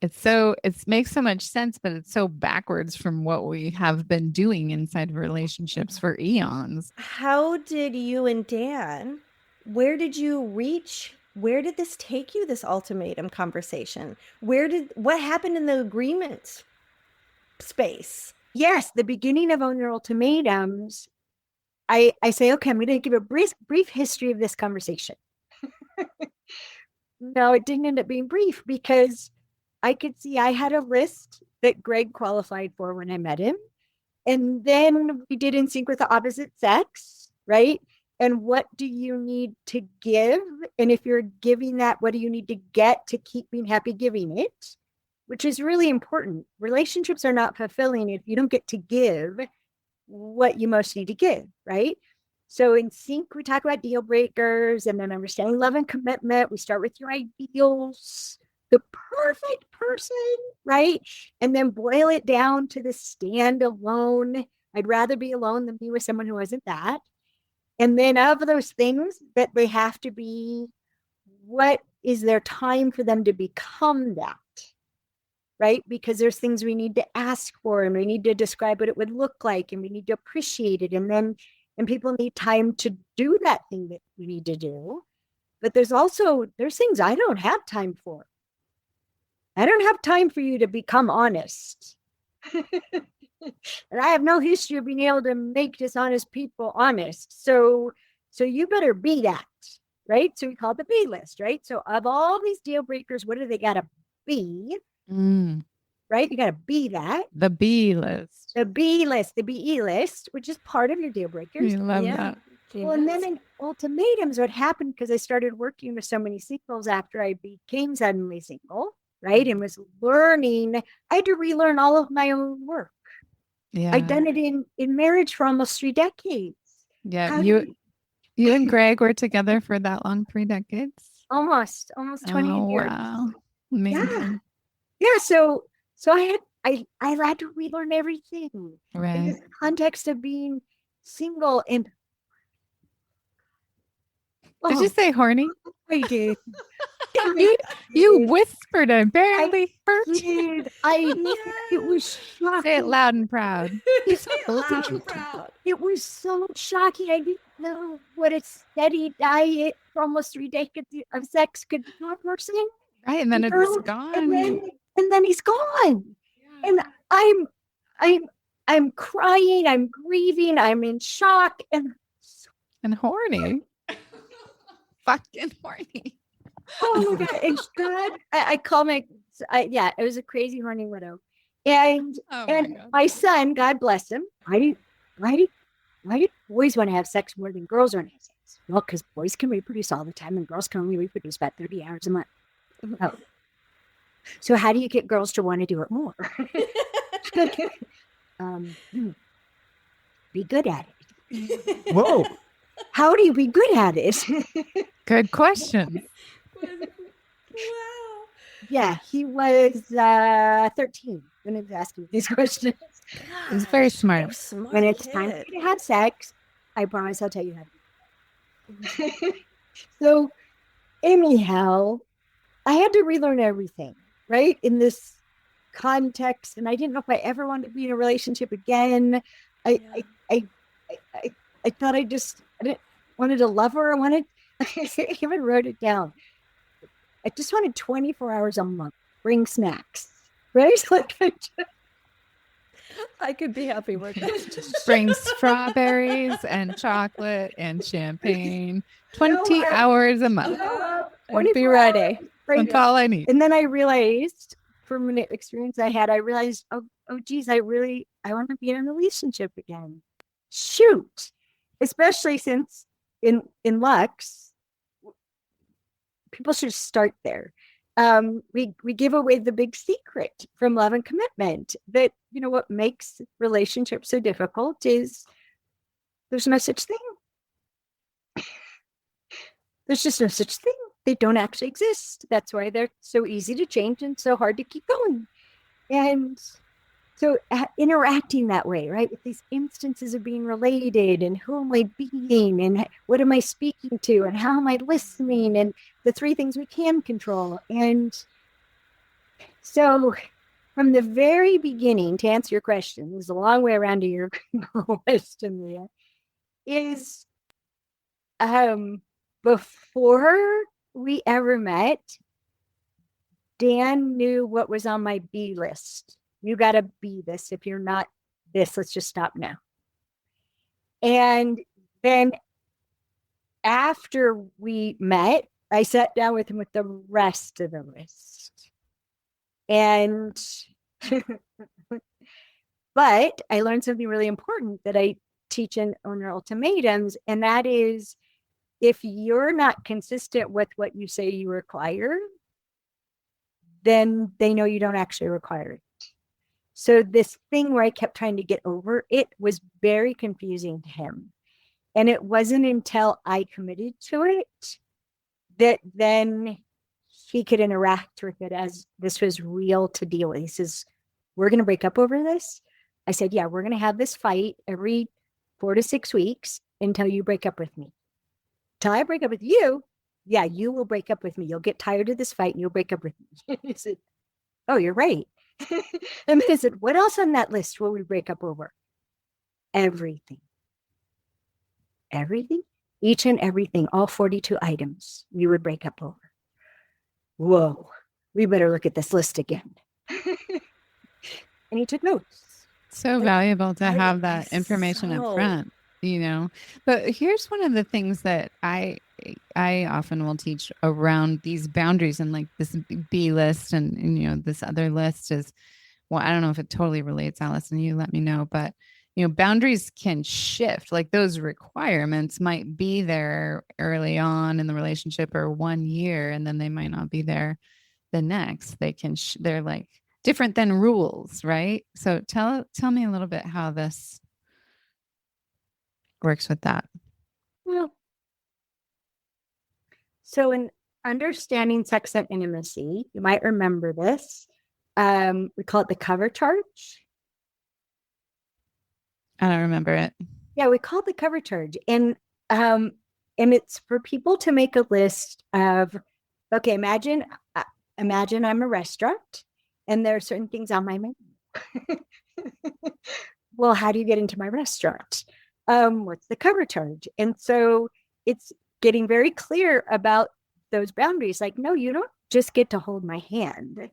It makes so much sense, but it's so backwards from what we have been doing inside of relationships for eons. How did you and Dan, where did you reach? Where did this take you, this ultimatum conversation? What happened in the agreement space? Yes, the beginning of Own Your Ultimatums, I say, okay, I'm going to give a brief history of this conversation. No, it didn't end up being brief because I could see I had a list that Greg qualified for when I met him. And then we did in sync with the opposite sex, right? And what do you need to give? And if you're giving that, what do you need to get to keep being happy giving it? Which is really important. Relationships are not fulfilling if you don't get to give what you most need to give, right? So in sync, we talk about deal breakers and then understanding love and commitment. We start with your ideals, the perfect person, right? And then boil it down to the stand alone. I'd rather be alone than be with someone who isn't that. And then of those things that they have to be, what is there time for them to become that? Right? Because there's things we need to ask for and we need to describe what it would look like and we need to appreciate it. And people need time to do that thing that we need to do. But there's things I don't have time for. I don't have time for you to become honest. And I have no history of being able to make dishonest people honest. So you better be that, right? So we call it the B list, right? So of all these deal breakers, what do they got to be? Right? You got to be that. The B list. The B list, the BE list, which is part of your deal breakers. We love that. Well, and then in ultimatums, what happened, because I started working with so many singles after I became suddenly single, right? And was learning, I had to relearn all of my own work. Yeah. I'd done it in marriage for almost 3 decades. Yeah. You and Greg were together for that long, 3 decades? Almost 20 years. Wow. Amazing. Yeah. So I had to relearn everything in Right. the context of being single. And Did you say horny? I did. You whispered. I barely heard you. Did. It was shocking. Say it loud and proud. Loud and proud. It was so shocking. I didn't know what a steady diet for almost 3 decades of sex could do a person. Right, and then it's gone. And then he's gone. Yeah. And I'm crying, I'm grieving, I'm in shock, and horny. Fucking horny. Oh my God. And God, I call it was a crazy horny widow. And my son, God bless him. Why do boys want to have sex more than girls want to have sex? Well, because boys can reproduce all the time and girls can only reproduce about 30 hours a month. Oh. So how do you get girls to want to do it more? Be good at it. Whoa. How do you be good at it? Good question. Wow. Yeah, he was 13 when he was asking these questions. He's very smart. When it's time for you to have sex, I promise I'll tell you how to do it. So anyhow, I had to relearn everything, right? In this context. And I didn't know if I ever wanted to be in a relationship again. I, Yeah. I, I, I thought I didn't wanted a lover. I even wrote it down. I just wanted 24 hours a month, bring snacks, right? I could be happy with it. Bring strawberries and chocolate and champagne. 20 No, hours a month. I'd be ready. That's all I need. And then I realized from an experience I had, oh geez, I want to be in a relationship again. Shoot. Especially since in Lux, people should start there. We give away the big secret from Love and Commitment that, what makes relationships so difficult is there's no such thing. There's just no such thing. They don't actually exist. That's why they're so easy to change and so hard to keep going. And so interacting that way, right, with these instances of being related and who am I being and what am I speaking to and how am I listening and the three things we can control. And so from the very beginning, to answer your question, there's a long way around to your question, Leah, is before we ever met, Dan knew what was on my B list. You got to be this. If you're not this, let's just stop now. And then after we met, I sat down with him with the rest of the list. And, but I learned something really important that I teach in Owner Ultimatums, and that is if you're not consistent with what you say you require, then they know you don't actually require it. So this thing where I kept trying to get over it was very confusing to him. And it wasn't until I committed to it that then he could interact with it as this was real to deal with. He says, we're going to break up over this. I said, yeah, we're going to have this fight every 4 to 6 weeks until you break up with me. Till I break up with you, yeah, you will break up with me. You'll get tired of this fight and you'll break up with me. He said, oh, you're right. And I said, what else on that list will we break up over? Everything. Everything? Each and everything, all 42 items we would break up over. Whoa, we better look at this list again. And he took notes. So valuable to have that information up front, But here's one of the things that I often will teach around these boundaries and like this B list and this other list is, well, I don't know if it totally relates, Alison, you let me know, but boundaries can shift. Like those requirements might be there early on in the relationship or 1 year, and then they might not be there the next. They're like different than rules, right? So tell me a little bit how this works with that. Well, so in understanding sex and intimacy, you might remember this. We call it the cover charge. I don't remember it. Yeah, we call it the cover charge. And it's for people to make a list of, okay, imagine I'm a restaurant and there are certain things on my menu. Well, how do you get into my restaurant? What's the cover charge? And so it's getting very clear about those boundaries. Like, no, you don't just get to hold my hand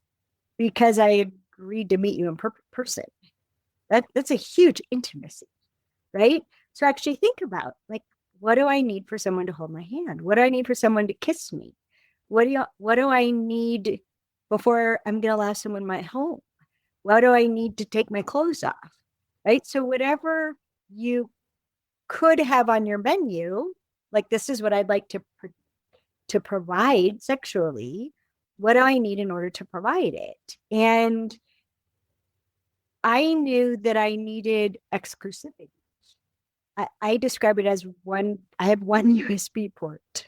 because I agreed to meet you in person. That's a huge intimacy, right? So actually think about, like, what do I need for someone to hold my hand? What do I need for someone to kiss me? What do I need before I'm going to allow someone in my home? What do I need to take my clothes off? Right? So whatever you could have on your menu, like this is what I'd like to provide sexually. What do I need in order to provide it? And I knew that I needed exclusivity. I describe it as I have one USB port.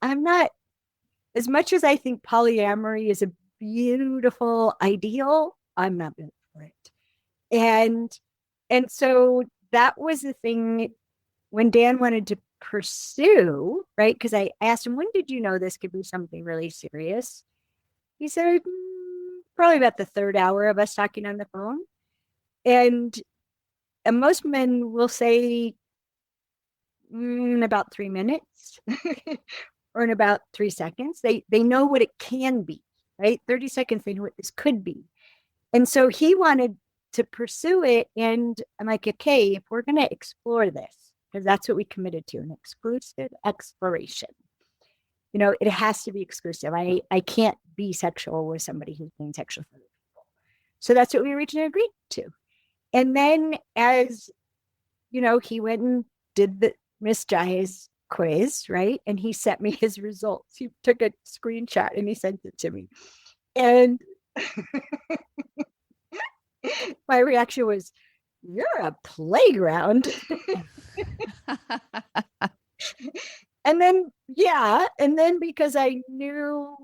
I'm not, as much as I think polyamory is a beautiful ideal, I'm not built for it. And so that was the thing when Dan wanted to pursue, right? Because I asked him, when did you know this could be something really serious? He said, probably about the third hour of us talking on the phone. And most men will say in about 3 minutes or in about 3 seconds. They know what it can be, right? 30 seconds, they know what this could be. And so he wanted to pursue it. And I'm like, okay, if we're going to explore this, because that's what we committed to, an exclusive exploration. It has to be exclusive. I can't be sexual with somebody who's being sexual for other people. So that's what we originally agreed to. And then as, he went and did the Miss Jai's quiz, right? And he sent me his results. He took a screenshot and he sent it to me. And my reaction was, you're a playground. And then because I knew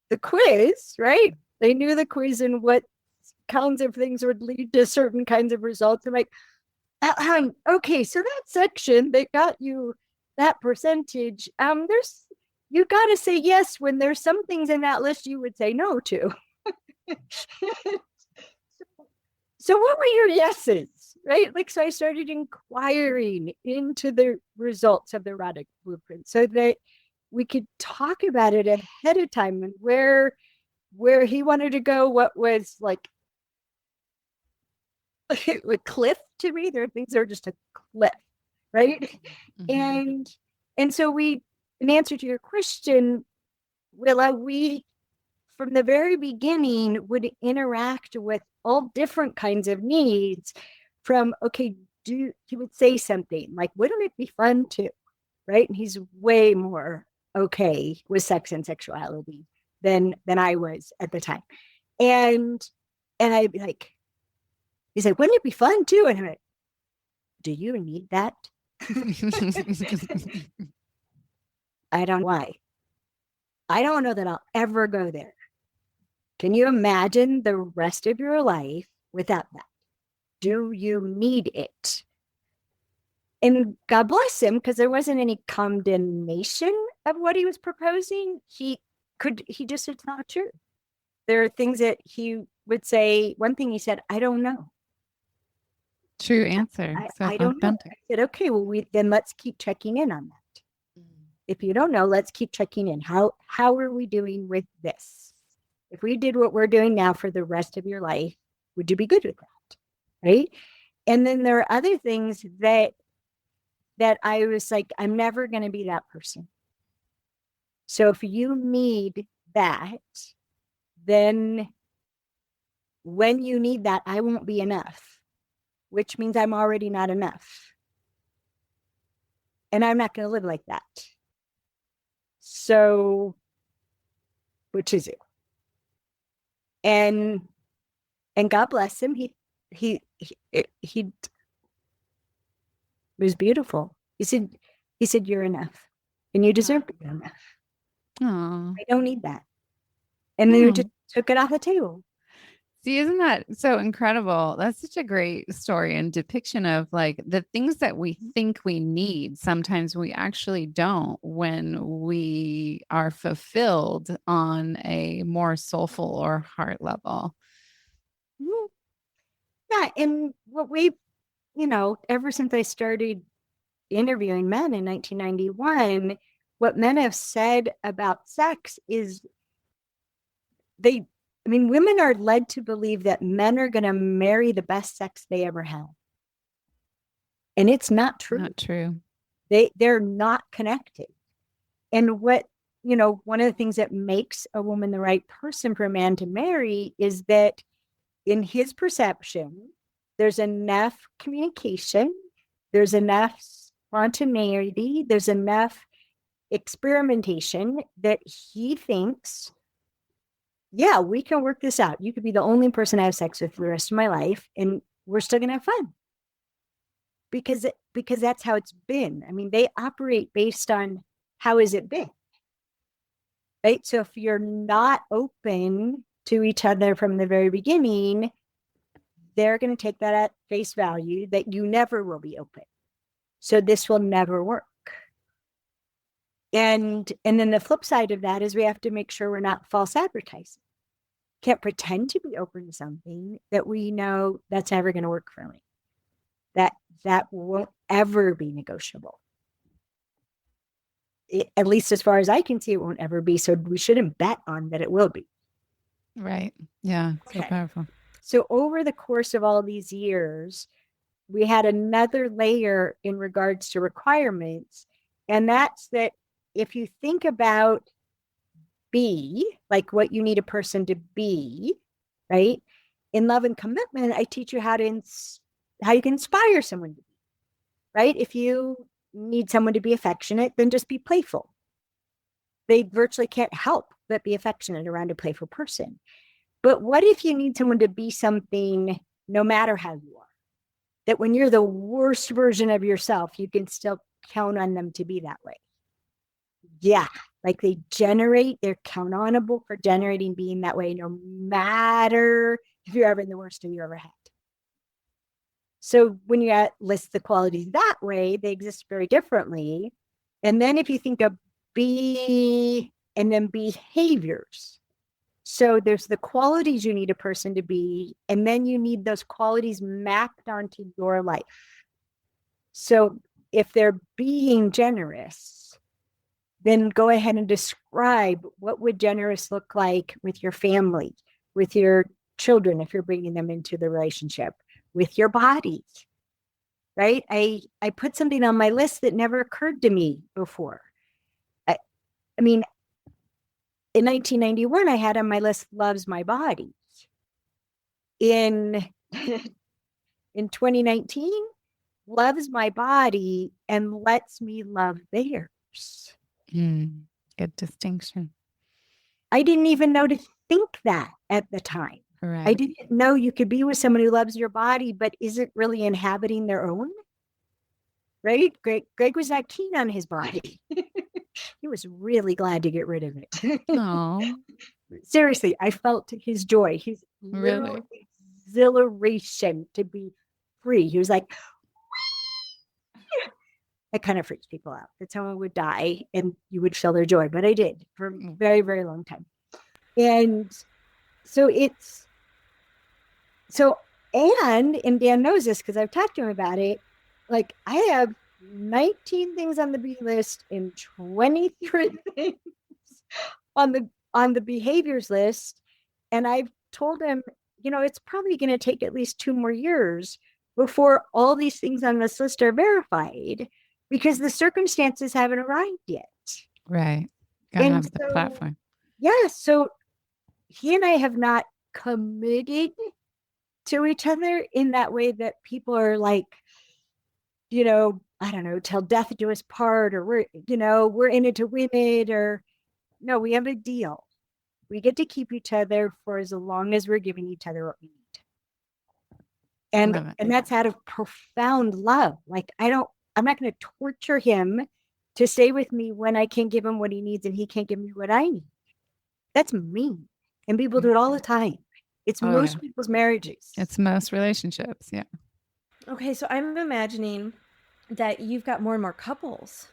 the quiz, right? They knew the quiz and what kinds of things would lead to certain kinds of results. I'm like, okay, so that section that got you that percentage, you got to say yes when there's some things in that list you would say no to. So what were your yeses, right? So I started inquiring into the results of the erotic blueprint so that we could talk about it ahead of time, and where he wanted to go, what was a cliff to me. There are things that are just a cliff, right? Mm-hmm. And so in answer to your question, Willa, we from the very beginning would interact with all different kinds of needs. From, okay, he would say something like, wouldn't it be fun to, right? And he's way more okay with sex and sexuality than I was at the time. And I'd be like, he's like, wouldn't it be fun too? And I'm like, do you need that? I don't know why. I don't know that I'll ever go there. Can you imagine the rest of your life without that? Do you need it? And God bless him, because there wasn't any condemnation of what he was proposing. It's not true. There are things that he would say. One thing he said, I don't know. True answer. I don't know. I said, okay, well, then let's keep checking in on that. If you don't know, let's keep checking in. How are we doing with this? If we did what we're doing now for the rest of your life, would you be good with that? Right? And then there are other things that I was like, I'm never going to be that person. So if you need that, then when you need that, I won't be enough, which means I'm already not enough. And I'm not going to live like that. So, which is it? And God bless him. He was beautiful. He said, you're enough, and you deserve to be enough. Aww. I don't need that. And then we just took it off the table. See, isn't that so incredible? That's such a great story and depiction of the things that we think we need. Sometimes we actually don't when we are fulfilled on a more soulful or heart level. Yeah. And what ever since I started interviewing men in 1991, what men have said about sex is women are led to believe that men are going to marry the best sex they ever had. And it's not true. Not true. They're not connected. And one of the things that makes a woman the right person for a man to marry is that in his perception, there's enough communication, there's enough spontaneity, there's enough experimentation that he thinks, yeah, we can work this out. You could be the only person I have sex with for the rest of my life, and we're still going to have fun. Because that's how it's been. They operate based on how has it been. Right? So if you're not open to each other from the very beginning, they're going to take that at face value that you never will be open. So this will never work. And then the flip side of that is we have to make sure we're not false advertising. Can't pretend to be open to something that we know that's never going to work for me. That won't ever be negotiable. At least as far as I can see, it won't ever be. So we shouldn't bet on that it will be. Right. Yeah. So Okay. powerful. So over the course of all these years, we had another layer in regards to requirements. And that's that if you think about be, like what you need a person to be, right? In love and commitment, I teach you how you can inspire someone to be, right? If you need someone to be affectionate, then just be playful. They virtually can't help but be affectionate around a playful person. But what if you need someone to be something no matter how you are? That when you're the worst version of yourself, you can still count on them to be that way. Yeah, like they're countable for generating being that way, no matter if you're ever in the worst you ever had. So when you list the qualities that way, they exist very differently. And then if you think of be and then behaviors. So there's the qualities you need a person to be, and then you need those qualities mapped onto your life. So if they're being generous, then go ahead and describe what would generous look like with your family, with your children, if you're bringing them into the relationship, with your body, right? I put something on my list that never occurred to me before. I mean, in 1991, I had on my list, loves my body. In 2019, loves my body and lets me love theirs. Good distinction. I didn't even know to think that at the time. Right. I didn't know you could be with someone who loves your body, but isn't really inhabiting their own. Right? Greg was not keen on his body. He was really glad to get rid of it. Oh, Seriously, I felt his joy, his really? exhilaration to be free. He was like, it kind of freaks people out that someone would die and you would feel their joy, but I did for a very, very long time. And and Dan knows this because I've talked to him about it. Like I have 19 things on the B list and 23 things on the behaviors list. And I've told him, it's probably going to take at least 2 more years before all these things on this list are verified because the circumstances haven't arrived yet. Right. Gotta have the platform. Yeah. So he and I have not committed to each other in that way that people are like, I don't know, till death do us part, or we're in it to win it, or no, we have a deal. We get to keep each other for as long as we're giving each other what we need. And that's out of profound love. Like I'm not going to torture him to stay with me when I can't give him what he needs and he can't give me what I need. That's mean. And people do it all the time. It's most people's marriages. It's most relationships. Yeah. Okay. So I'm imagining that you've got more and more couples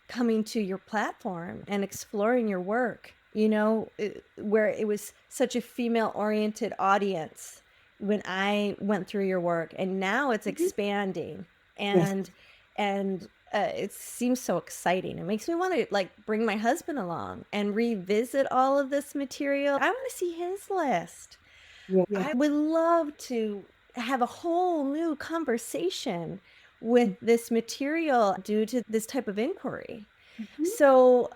coming to your platform and exploring your work, where it was such a female-oriented audience when I went through your work, and now it's expanding, and it seems so exciting. It makes me want to bring my husband along and revisit all of this material. I want to see his list. Yeah. I would love to have a whole new conversation with this material due to this type of inquiry. Mm-hmm. So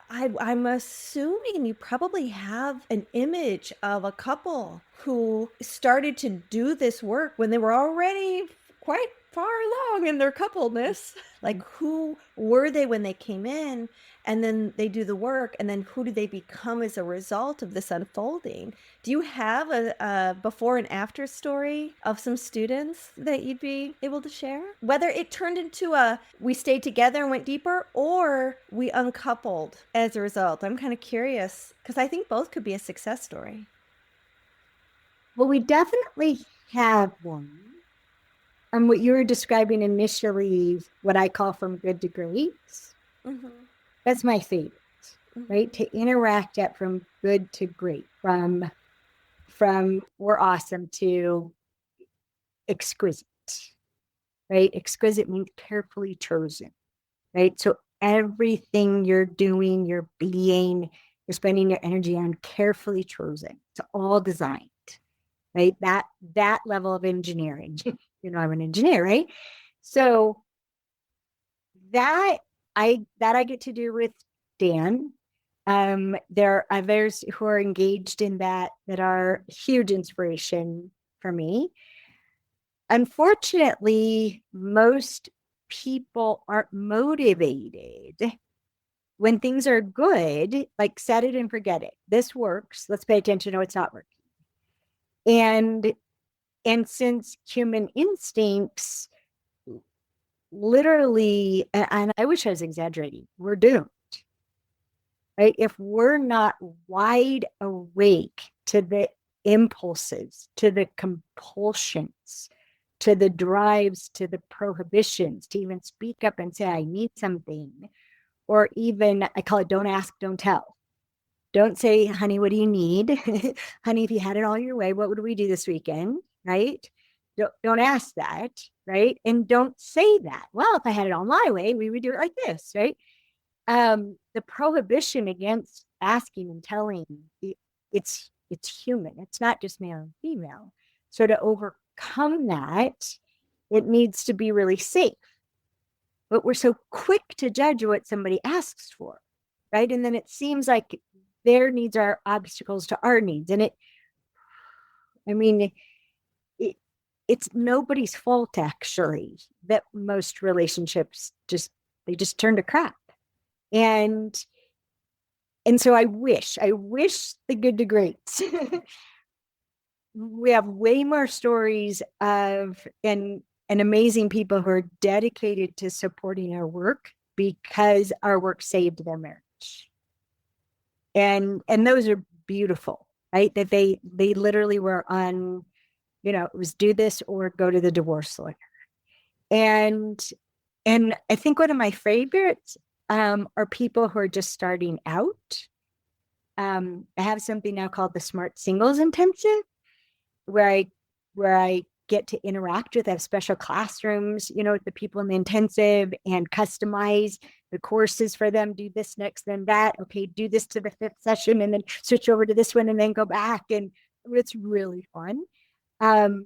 I'm assuming you probably have an image of a couple who started to do this work when they were already quite far along in their coupleness. Like, who were they when they came in, and then they do the work, and then who do they become as a result of this unfolding? Do you have a before and after story of some students that you'd be able to share? Whether it turned into we stayed together and went deeper, or we uncoupled as a result. I'm kind of curious because I think both could be a success story. Well, we definitely have one. What you were describing initially, what I call from good to great. Mm-hmm. That's my favorite, right? To interact at from good to great, from we're awesome to exquisite, right? Exquisite means carefully chosen, right? So everything you're doing, you're being, you're spending your energy on carefully chosen. It's all designed, right? That level of engineering. I'm an engineer, right? So that I get to do with Dan. There are others who are engaged in that are huge inspiration for me. Unfortunately, most people aren't motivated when things are good, like set it and forget it. This works. Let's pay attention. No, it's not working. And since human instincts literally, and I wish I was exaggerating, we're doomed. Right? If we're not wide awake to the impulses, to the compulsions, to the drives, to the prohibitions, to even speak up and say, I need something, or even, I call it don't ask, don't tell. Don't say, honey, what do you need? Honey, if you had it all your way, what would we do this weekend? Right? Don't ask that, right? And don't say that. Well, if I had it all my way, we would do it like this, right? The prohibition against asking and telling, it's human. It's not just male and female. So to overcome that, it needs to be really safe. But we're so quick to judge what somebody asks for, right? And then it seems like their needs are obstacles to our needs. And it's nobody's fault, actually, that most relationships just turn to crap. And so I wish the good to greats. We have way more stories of and amazing people who are dedicated to supporting our work because our work saved their marriage. And those are beautiful, right? That they literally were on, it was do this or go to the divorce lawyer. And I think one of my favorites are people who are just starting out. I have something now called the Smart Singles Intensive, where I get to interact with, I have special classrooms, with the people in the intensive and customize the courses for them, do this next, then that. Okay, do this to the 5th session and then switch over to this one and then go back. And it's really fun. And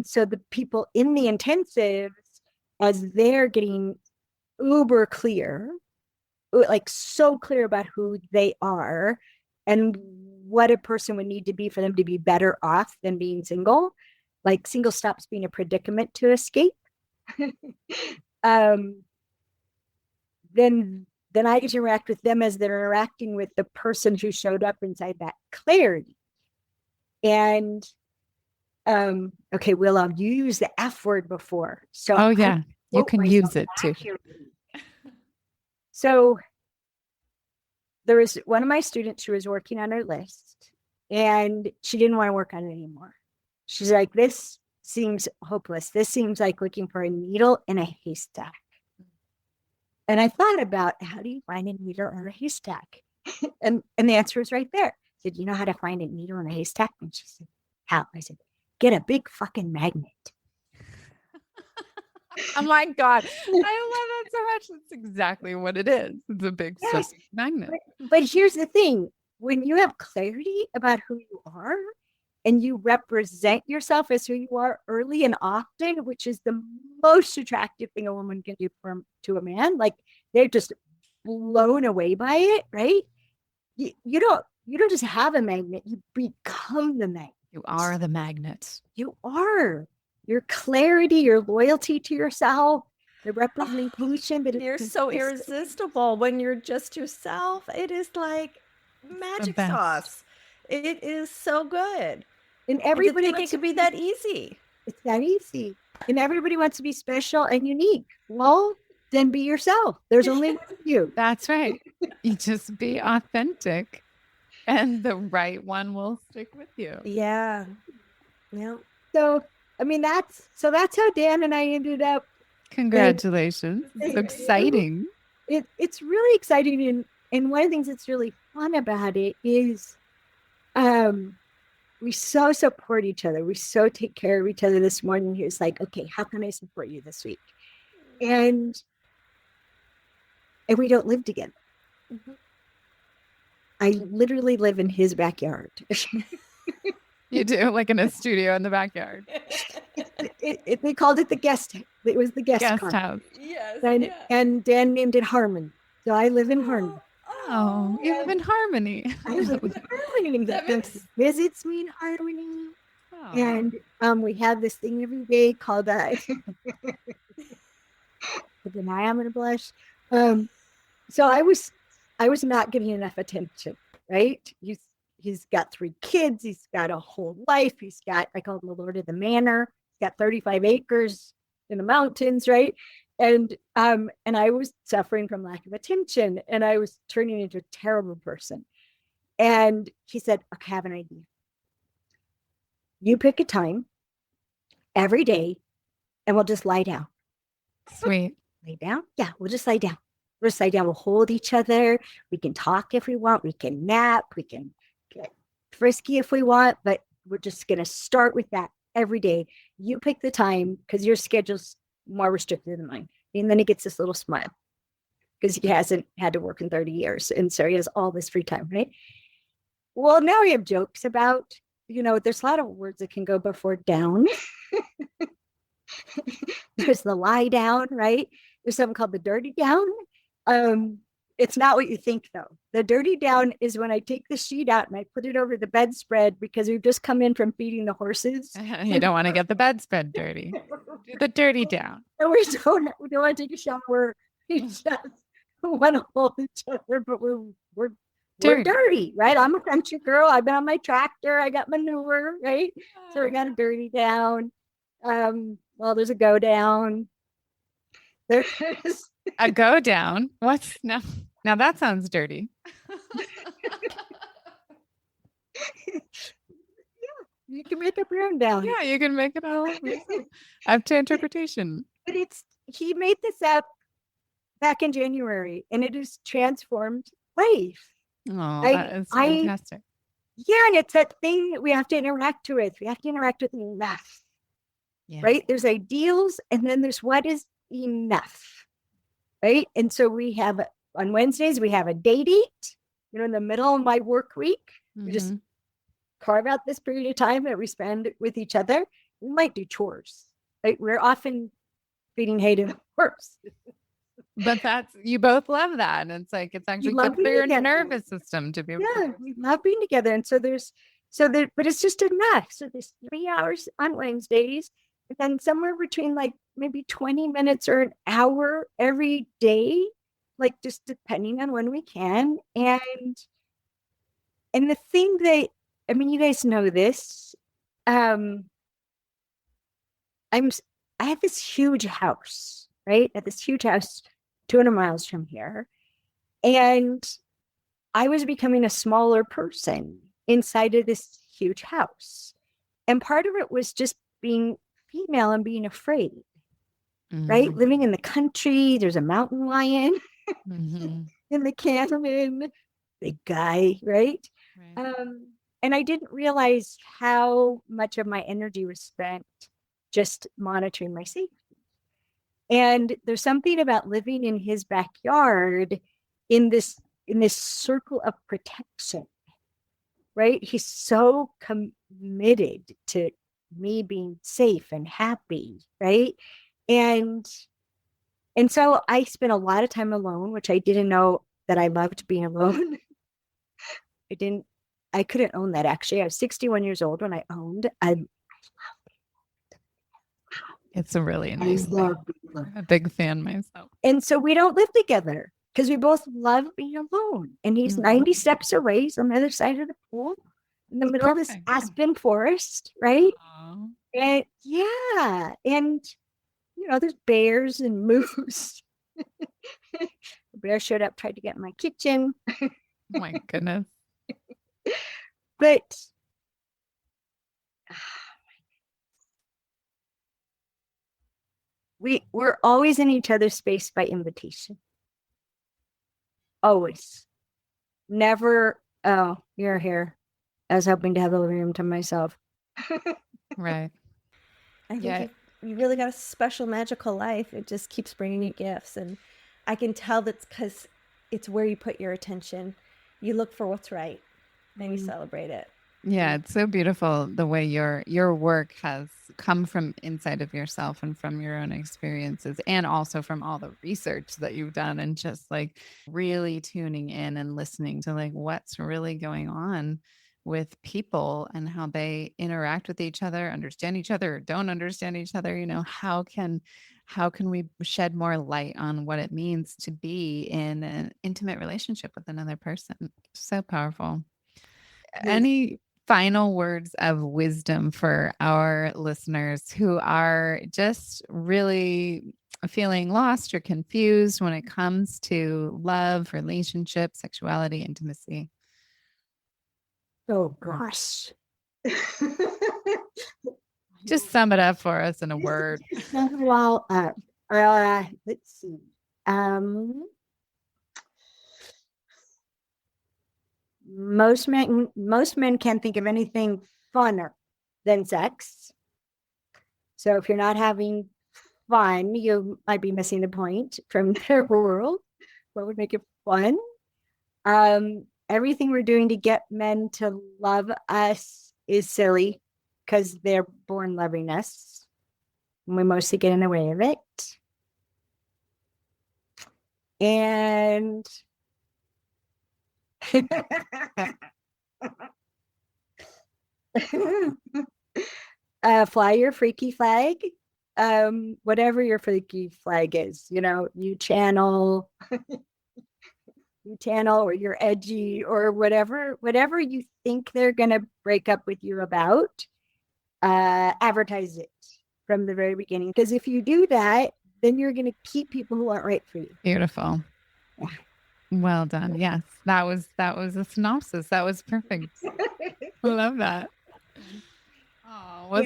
so the people in the intensives, as they're getting uber clear, like so clear about who they are and what a person would need to be for them to be better off than being single, like single stops being a predicament to escape. Then I get to interact with them as they're interacting with the person who showed up inside that clarity. And okay, Willow, you used the F word before. So yeah, you can use it too. So there was one of my students who was working on her list and she didn't want to work on it anymore. She's like, this seems hopeless. This seems like looking for a needle in a haystack. And I thought about, how do you find a needle in a haystack? and the answer was right there. I said, you know how to find a needle in a haystack? And she said, how? I said, get a big fucking magnet. Oh my God. I love that so much. That's exactly what it is. It's a big magnet. But here's the thing. When you have clarity about who you are and you represent yourself as who you are early and often, which is the most attractive thing a woman can do to a man, like they're just blown away by it, right? You don't just have a magnet, you become the magnet. You are the magnet. You are. Your clarity, your loyalty to yourself, the representation. But you're so irresistible when you're just yourself. It is like magic sauce. It is so good. And everybody think it could be that easy. It's that easy. And everybody wants to be special and unique. Well, then be yourself. There's only one of you. That's right. You just be authentic and the right one will stick with you. Yeah. Yeah. So, I mean, that's how Dan and I ended up. Congratulations. It's exciting. it's really exciting. And one of the things that's really fun about it is we so support each other. We so take care of each other. This morning, he was like, okay, how can I support you this week? And we don't live together. Mhm. I literally live in his backyard. You do, like in a studio in the backyard. They called it the guest. It was the guest car. House. Yes. And Dan named it Harmon. So I live in Harmon. Oh, you live in harmony. I live in Harmony. That makes- Visits me in Harmony. Oh. And we have this thing every day called but then I'm gonna blush. So I was not giving enough attention, right? He's got 3 kids, he's got a whole life, he's got, I call him the Lord of the Manor, he's got 35 acres in the mountains, right? And I was suffering from lack of attention, and I was turning into a terrible person. And he said, okay, I have an idea. You pick a time every day and we'll just lie down. Sweet. Lay down? Yeah, we'll just lie down. We'll just lie down. We'll hold each other. We can talk if we want. We can nap. We can get frisky if we want, but we're just going to start with that every day. You pick the time because your schedule's more restricted than mine. And then he gets this little smile because he hasn't had to work in 30 years. And so he has all this free time, right? Well, now we have jokes about, there's a lot of words that can go before down. There's the lie down, right? There's something called the dirty down. It's not what you think, though. The dirty down is when I take the sheet out and I put it over the bedspread because we've just come in from feeding the horses. You don't want to get the bedspread dirty. Do the dirty down. And we don't want to take a shower. We just want to hold each other, but we're dirty, right? I'm a country girl. I've been on my tractor. I got manure, right? So we got a dirty down. Well, there's a go down. There's a go down. What's now that sounds dirty. Yeah, you can make up your own down. Yeah, you can make it all up to interpretation. But he made this up back in January, and it has transformed life. Oh, that is fantastic. Yeah, and it's that thing that we have to interact with. We have to interact with enough. Yeah. Right? There's ideals, and then there's what is enough. Right? And so we have, on Wednesdays, we have a date eat, in the middle of my work week. Mm-hmm. We just carve out this period of time that we spend with each other. We might do chores. Right? We're often feeding hay to the horse. But you both love that. And it's actually good for your nervous system to be able to. We love being together. And but it's just enough. So there's 3 hours on Wednesdays, and then somewhere between maybe 20 minutes or an hour every day, just depending on when we can. And the thing that, you guys know this, I have this huge house, right? At this huge house 200 miles from here. And I was becoming a smaller person inside of this huge house. And part of it was just being female and being afraid, right? Living in the country, there's a mountain lion in the cabin, big guy, right? And I didn't realize how much of my energy was spent just monitoring my safety. And there's something about living in his backyard in this circle of protection, right? He's so committed to me being safe and happy, right? And so I spent a lot of time alone, which I didn't know that I loved being alone. I couldn't own that, actually. I was 61 years old when I owned. It's a really nice thing. I'm a big fan myself. And so we don't live together because we both love being alone. And he's 90 steps away. He's on the other side of the pool in the middle of this aspen forest, right? Aww. And yeah. And, there's bears and moose. The bear showed up, tried to get in my kitchen. Oh my goodness. But we're always in each other's space by invitation. always. Never, oh, you're here. I was hoping to have the living room to myself. Right. I think Yeah. you really got a special magical life. It just keeps bringing you gifts. And I can tell that's because it's where you put your attention. You look for what's right and you celebrate it. Yeah, it's so beautiful the way your work has come from inside of yourself and from your own experiences, and also from all the research that you've done, and just like really tuning in and listening to like what's really going on with people and how they interact with each other, understand each other or don't understand each other. How can we shed more light on what it means to be in an intimate relationship with another person? So powerful. Any final words of wisdom for our listeners who are just really feeling lost or confused when it comes to love, relationship, sexuality, intimacy? Oh, gosh. Just sum it up for us in a word. Well, let's see. Most men can't think of anything funner than sex. So if you're not having fun, you might be missing the point from their world. What would make it fun? Everything we're doing to get men to love us is silly because they're born loving us. And we mostly get in the way of it. And fly your freaky flag. Whatever your freaky flag is, you channel or you're edgy or whatever you think they're gonna break up with you about, advertise it from the very beginning. Because if you do that, then you're gonna keep people who aren't right for you. Beautiful. Yeah. Well done. Yes, that was a synopsis. That was perfect. I love that. Oh,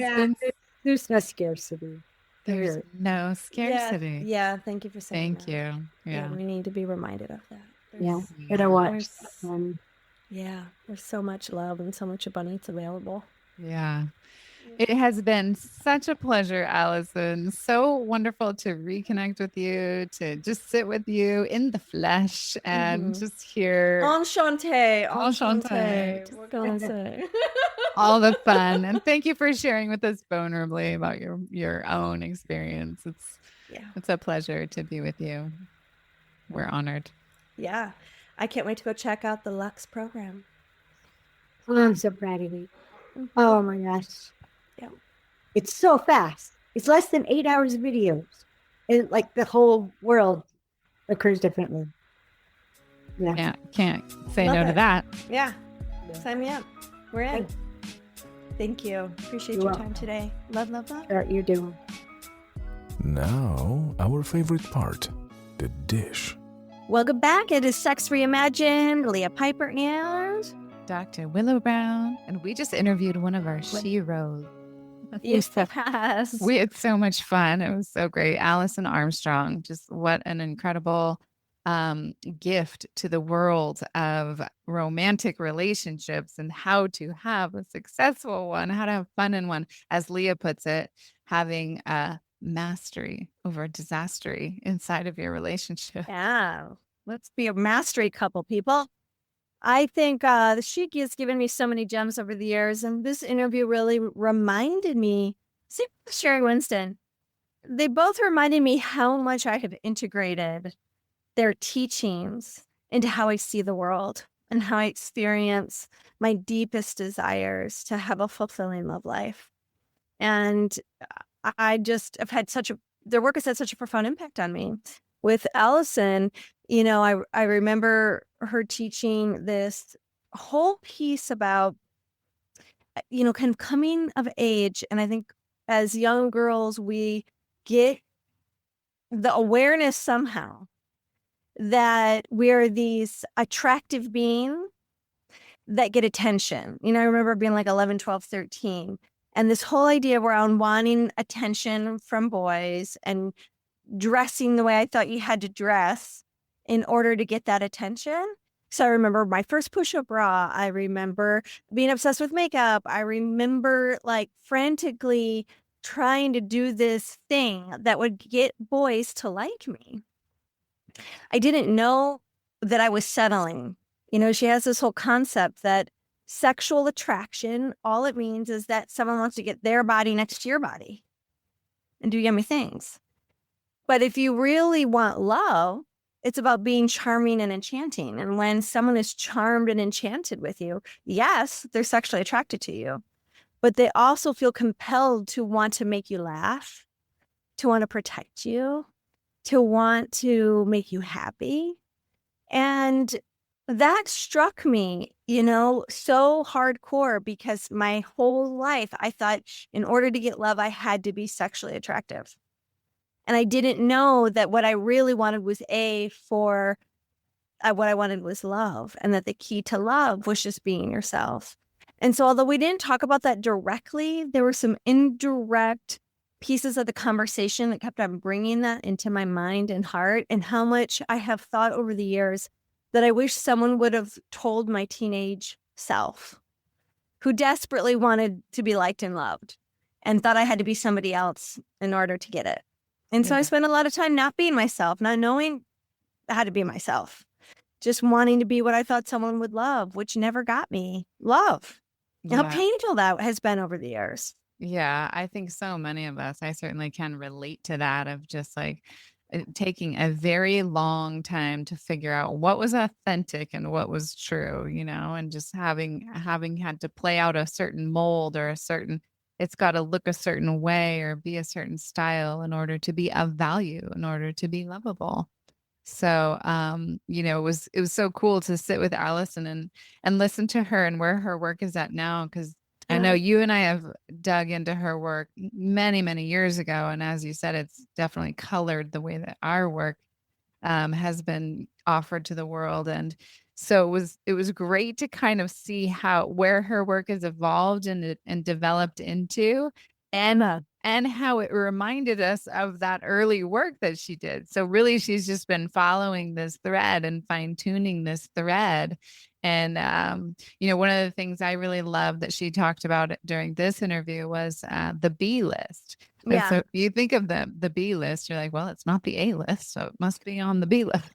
there's no scarcity. There's no scarcity. Yeah, thank you for saying Thank that. you. Yeah, Yeah. we need to be reminded of that. Yeah, you know what? There's so much love and so much abundance available. Yeah. It has been such a pleasure, Alison. So wonderful to reconnect with you, to just sit with you in the flesh and just hear Enchanté. Enchanté. We're gonna say all the fun. And thank you for sharing with us vulnerably about your own experience. It's a pleasure to be with you. We're honored. Yeah. I can't wait to go check out the Lux program. Oh, I'm so proud of you. Oh my gosh. Yeah. It's so fast. It's less than 8 hours of videos. And like the whole world occurs differently. Yeah. Can't say Love no it. to that. Yeah. Sign me up. We're in. Thank you. Appreciate your time today. Love, love, love. Sure, you're doing. Now, our favorite part, the dish. Welcome back. It is Sex Reimagined. Leah Piper and Dr. Willow Brown. And we just interviewed one of our sheroes. Yes. We had so much fun. It was so great. Alison Armstrong, just what an incredible gift to the world of romantic relationships and how to have a successful one, how to have fun in one. As Leah puts it, having a mastery over disastery inside of your relationship. Yeah. Let's be a mastery couple, people. I think the Sheik has given me so many gems over the years, and this interview really reminded me, same with Sherry Winston, they both reminded me how much I have integrated their teachings into how I see the world and how I experience my deepest desires to have a fulfilling love life. And I just have had their work has had such a profound impact on me. With Alison, I remember her teaching this whole piece about, kind of coming of age. And I think as young girls, we get the awareness somehow that we're these attractive beings that get attention. I remember being like 11, 12, 13. And this whole idea around wanting attention from boys and dressing the way I thought you had to dress in order to get that attention. So I remember my first push-up bra. I remember being obsessed with makeup. I remember like frantically trying to do this thing that would get boys to like me. I didn't know that I was settling. She has this whole concept that sexual attraction, all it means is that someone wants to get their body next to your body and do yummy things. But if you really want love, it's about being charming and enchanting. And when someone is charmed and enchanted with you, yes, they're sexually attracted to you, but they also feel compelled to want to make you laugh, to want to protect you, to want to make you happy. And that struck me, so hardcore, because my whole life I thought in order to get love, I had to be sexually attractive. And I didn't know that what I really wanted was what I wanted was love, and that the key to love was just being yourself. And so although we didn't talk about that directly, there were some indirect pieces of the conversation that kept on bringing that into my mind and heart, and how much I have thought over the years that I wish someone would have told my teenage self, who desperately wanted to be liked and loved and thought I had to be somebody else in order to get it. And so I spent a lot of time not being myself, not knowing how to be myself, just wanting to be what I thought someone would love, which never got me love. Yeah. How painful that has been over the years. Yeah, I think so many of us, I certainly can relate to that, of just like taking a very long time to figure out what was authentic and what was true, and just having had to play out a certain mold, or it's got to look a certain way or be a certain style in order to be of value, in order to be lovable. So, it was so cool to sit with Alison and listen to her and where her work is at now. Cause I know you and I have dug into her work many, many years ago. And as you said, it's definitely colored the way that our work has been offered to the world. And so it was great to kind of see where her work has evolved and developed into, and how it reminded us of that early work that she did. So really, she's just been following this thread and fine tuning this thread. And, one of the things I really loved that she talked about during this interview was the B list. Yeah. So you think of the B list, you're like, well, it's not the A list, so it must be on the B list.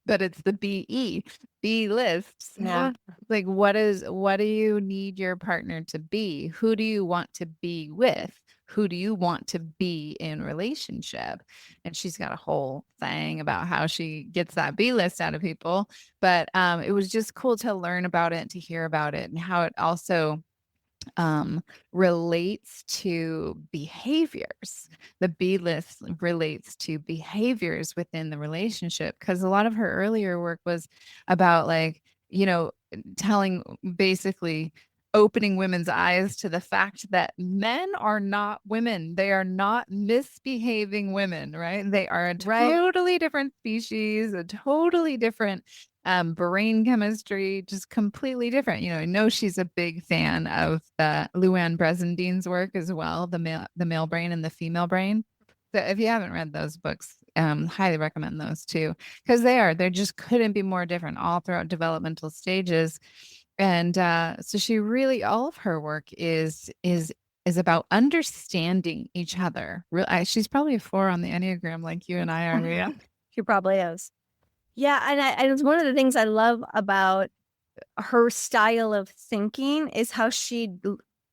But it's the B lists. Yeah. Like, what do you need your partner to be? Who do you want to be with? Who do you want to be in relationship? And she's got a whole thing about how she gets that B list out of people. But it was just cool to learn about it, to hear about it, and how it also relates to behaviors. The B list relates to behaviors within the relationship, because a lot of her earlier work was about basically opening women's eyes to the fact that men are not women. They are not misbehaving women, right? They are a totally different species, a totally different brain chemistry, just completely different. I know she's a big fan of Luann Bresendine's work as well, the male brain and the female brain. So if you haven't read those books, highly recommend those too, because they just couldn't be more different all throughout developmental stages. And so she really, all of her work is about understanding each other. She's probably a 4 on the Enneagram, like you and I are. Yeah. She probably is. Yeah, and it's one of the things I love about her style of thinking is how she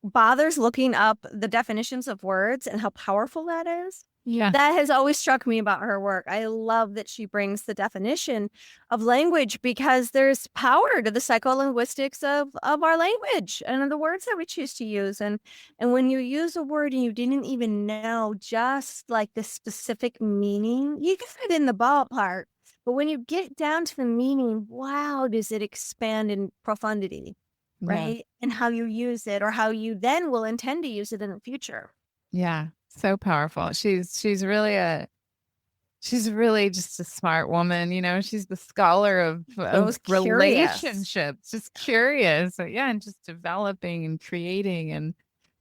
bothers looking up the definitions of words and how powerful that is. Yeah. That has always struck me about her work. I love that she brings the definition of language, because there's power to the psycholinguistics of our language and of the words that we choose to use. And when you use a word and you didn't even know just like the specific meaning, you get it in the ballpark. But when you get down to the meaning, wow, does it expand in profundity, right? And how you use it, or how you then will intend to use it in the future. Yeah. So powerful. She's really just a smart woman. She's the scholar of relationships, just curious. So, yeah. And just developing and creating. And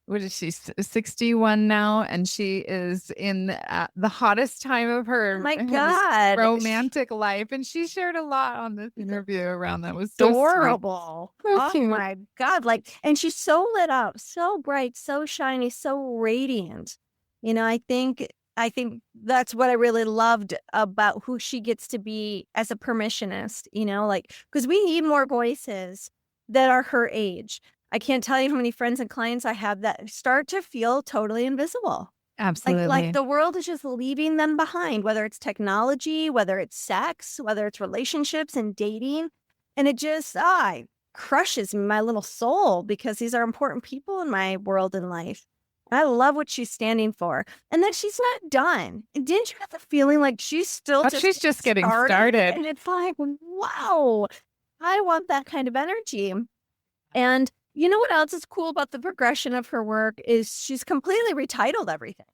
what is she, 61 now? And she is in the hottest time of her Oh my God. romantic life. And she shared a lot on this interview around that. It was so sweet. Adorable. So Oh cute. my God. Like, and she's so lit up, so bright, so shiny, so radiant. You know, I think that's what I really loved about who she gets to be as a permissionist, you know, like, because we need more voices that are her age. I can't tell you how many friends and clients I have that start to feel totally invisible. Absolutely. Like the world is just leaving them behind, whether it's technology, whether it's sex, whether it's relationships and dating. And it just, it crushes my little soul because these are important people in my world and life. I love what she's standing for and that she's not done. Didn't you have the feeling like she's still she's just getting started? And it's like, wow, I want that kind of energy. And you know what else is cool about the progression of her work is she's completely retitled everything,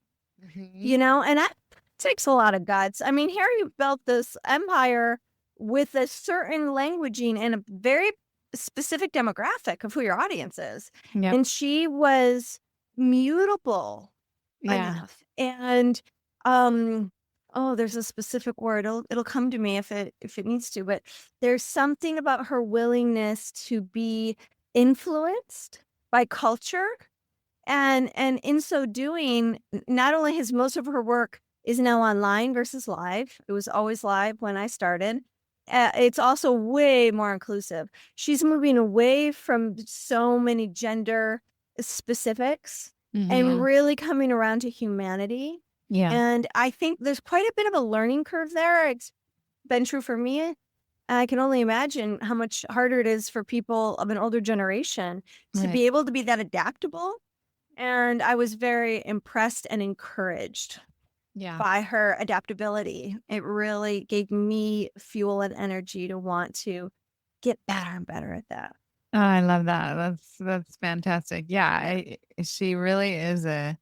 you know, and that takes a lot of guts. I mean, here you've built this empire with a certain languaging and a very specific demographic of who your audience is. Yep. And she was mutable enough. And there's a specific word. It'll come to me if it needs to, but there's something about her willingness to be influenced by culture, and in so doing, not only has most of her work is now online versus live. It was always live when I started. It's also way more inclusive. She's moving away from so many gender specifics and really coming around to humanity. Yeah. And I think there's quite a bit of a learning curve there. It's been true for me. I can only imagine how much harder it is for people of an older generation to be able to be that adaptable. And I was very impressed and encouraged by her adaptability. It really gave me fuel and energy to want to get better and better at that. Oh, I love that. That's fantastic. Yeah, she really is a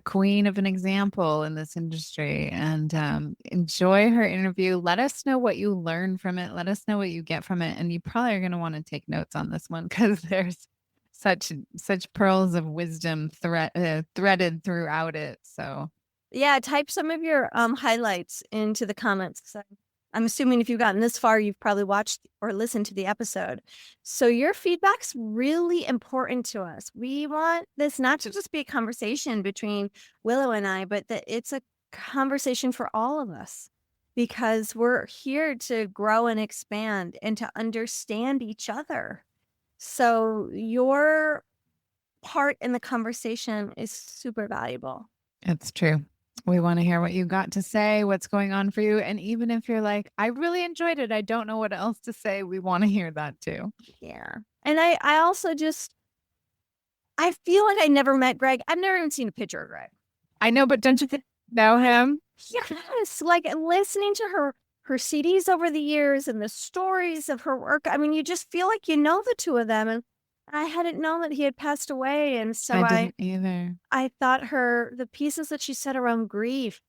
queen of an example in this industry, and enjoy her interview. Let us know what you learn from it. Let us know what you get from it. And you probably are going to want to take notes on this one because there's such pearls of wisdom threaded throughout it. So yeah, type some of your highlights into the comments. So I'm assuming if you've gotten this far, you've probably watched or listened to the episode. So your feedback's really important to us. We want this not to just be a conversation between Willow and I, but that it's a conversation for all of us because we're here to grow and expand and to understand each other. So your part in the conversation is super valuable. It's true. We want to hear what you got to say, what's going on for you. And even if you're like, I really enjoyed it, I don't know what else to say, we want to hear that too. Yeah. And I also I feel like I never met Greg. I've never even seen a picture of Greg. I know, but don't you know him? Yes. Like listening to her CDs over the years and the stories of her work. I mean, you just feel like you know the two of them. And I hadn't known that he had passed away. And so I didn't either. I thought the pieces that she said around grief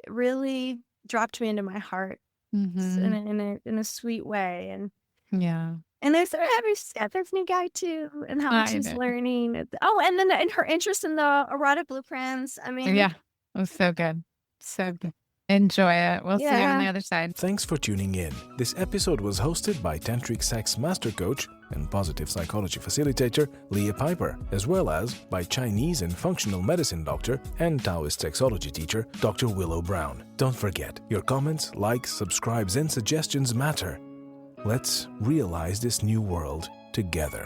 really dropped me into my heart in a sweet way. And yeah. And there's this new guy too, and how much she's learning. Oh, and then and her interest in the erotic blueprints. I mean, yeah, it was so good. So good. Enjoy it. We'll see you on the other side. Thanks for tuning in. This episode was hosted by Tantric Sex Master Coach and Positive Psychology Facilitator Leah Piper, as well as by Chinese and Functional Medicine Doctor and Taoist Sexology Teacher Dr. Willow Brown. Don't forget, your comments, likes, subscribes, and suggestions matter. Let's realize this new world together.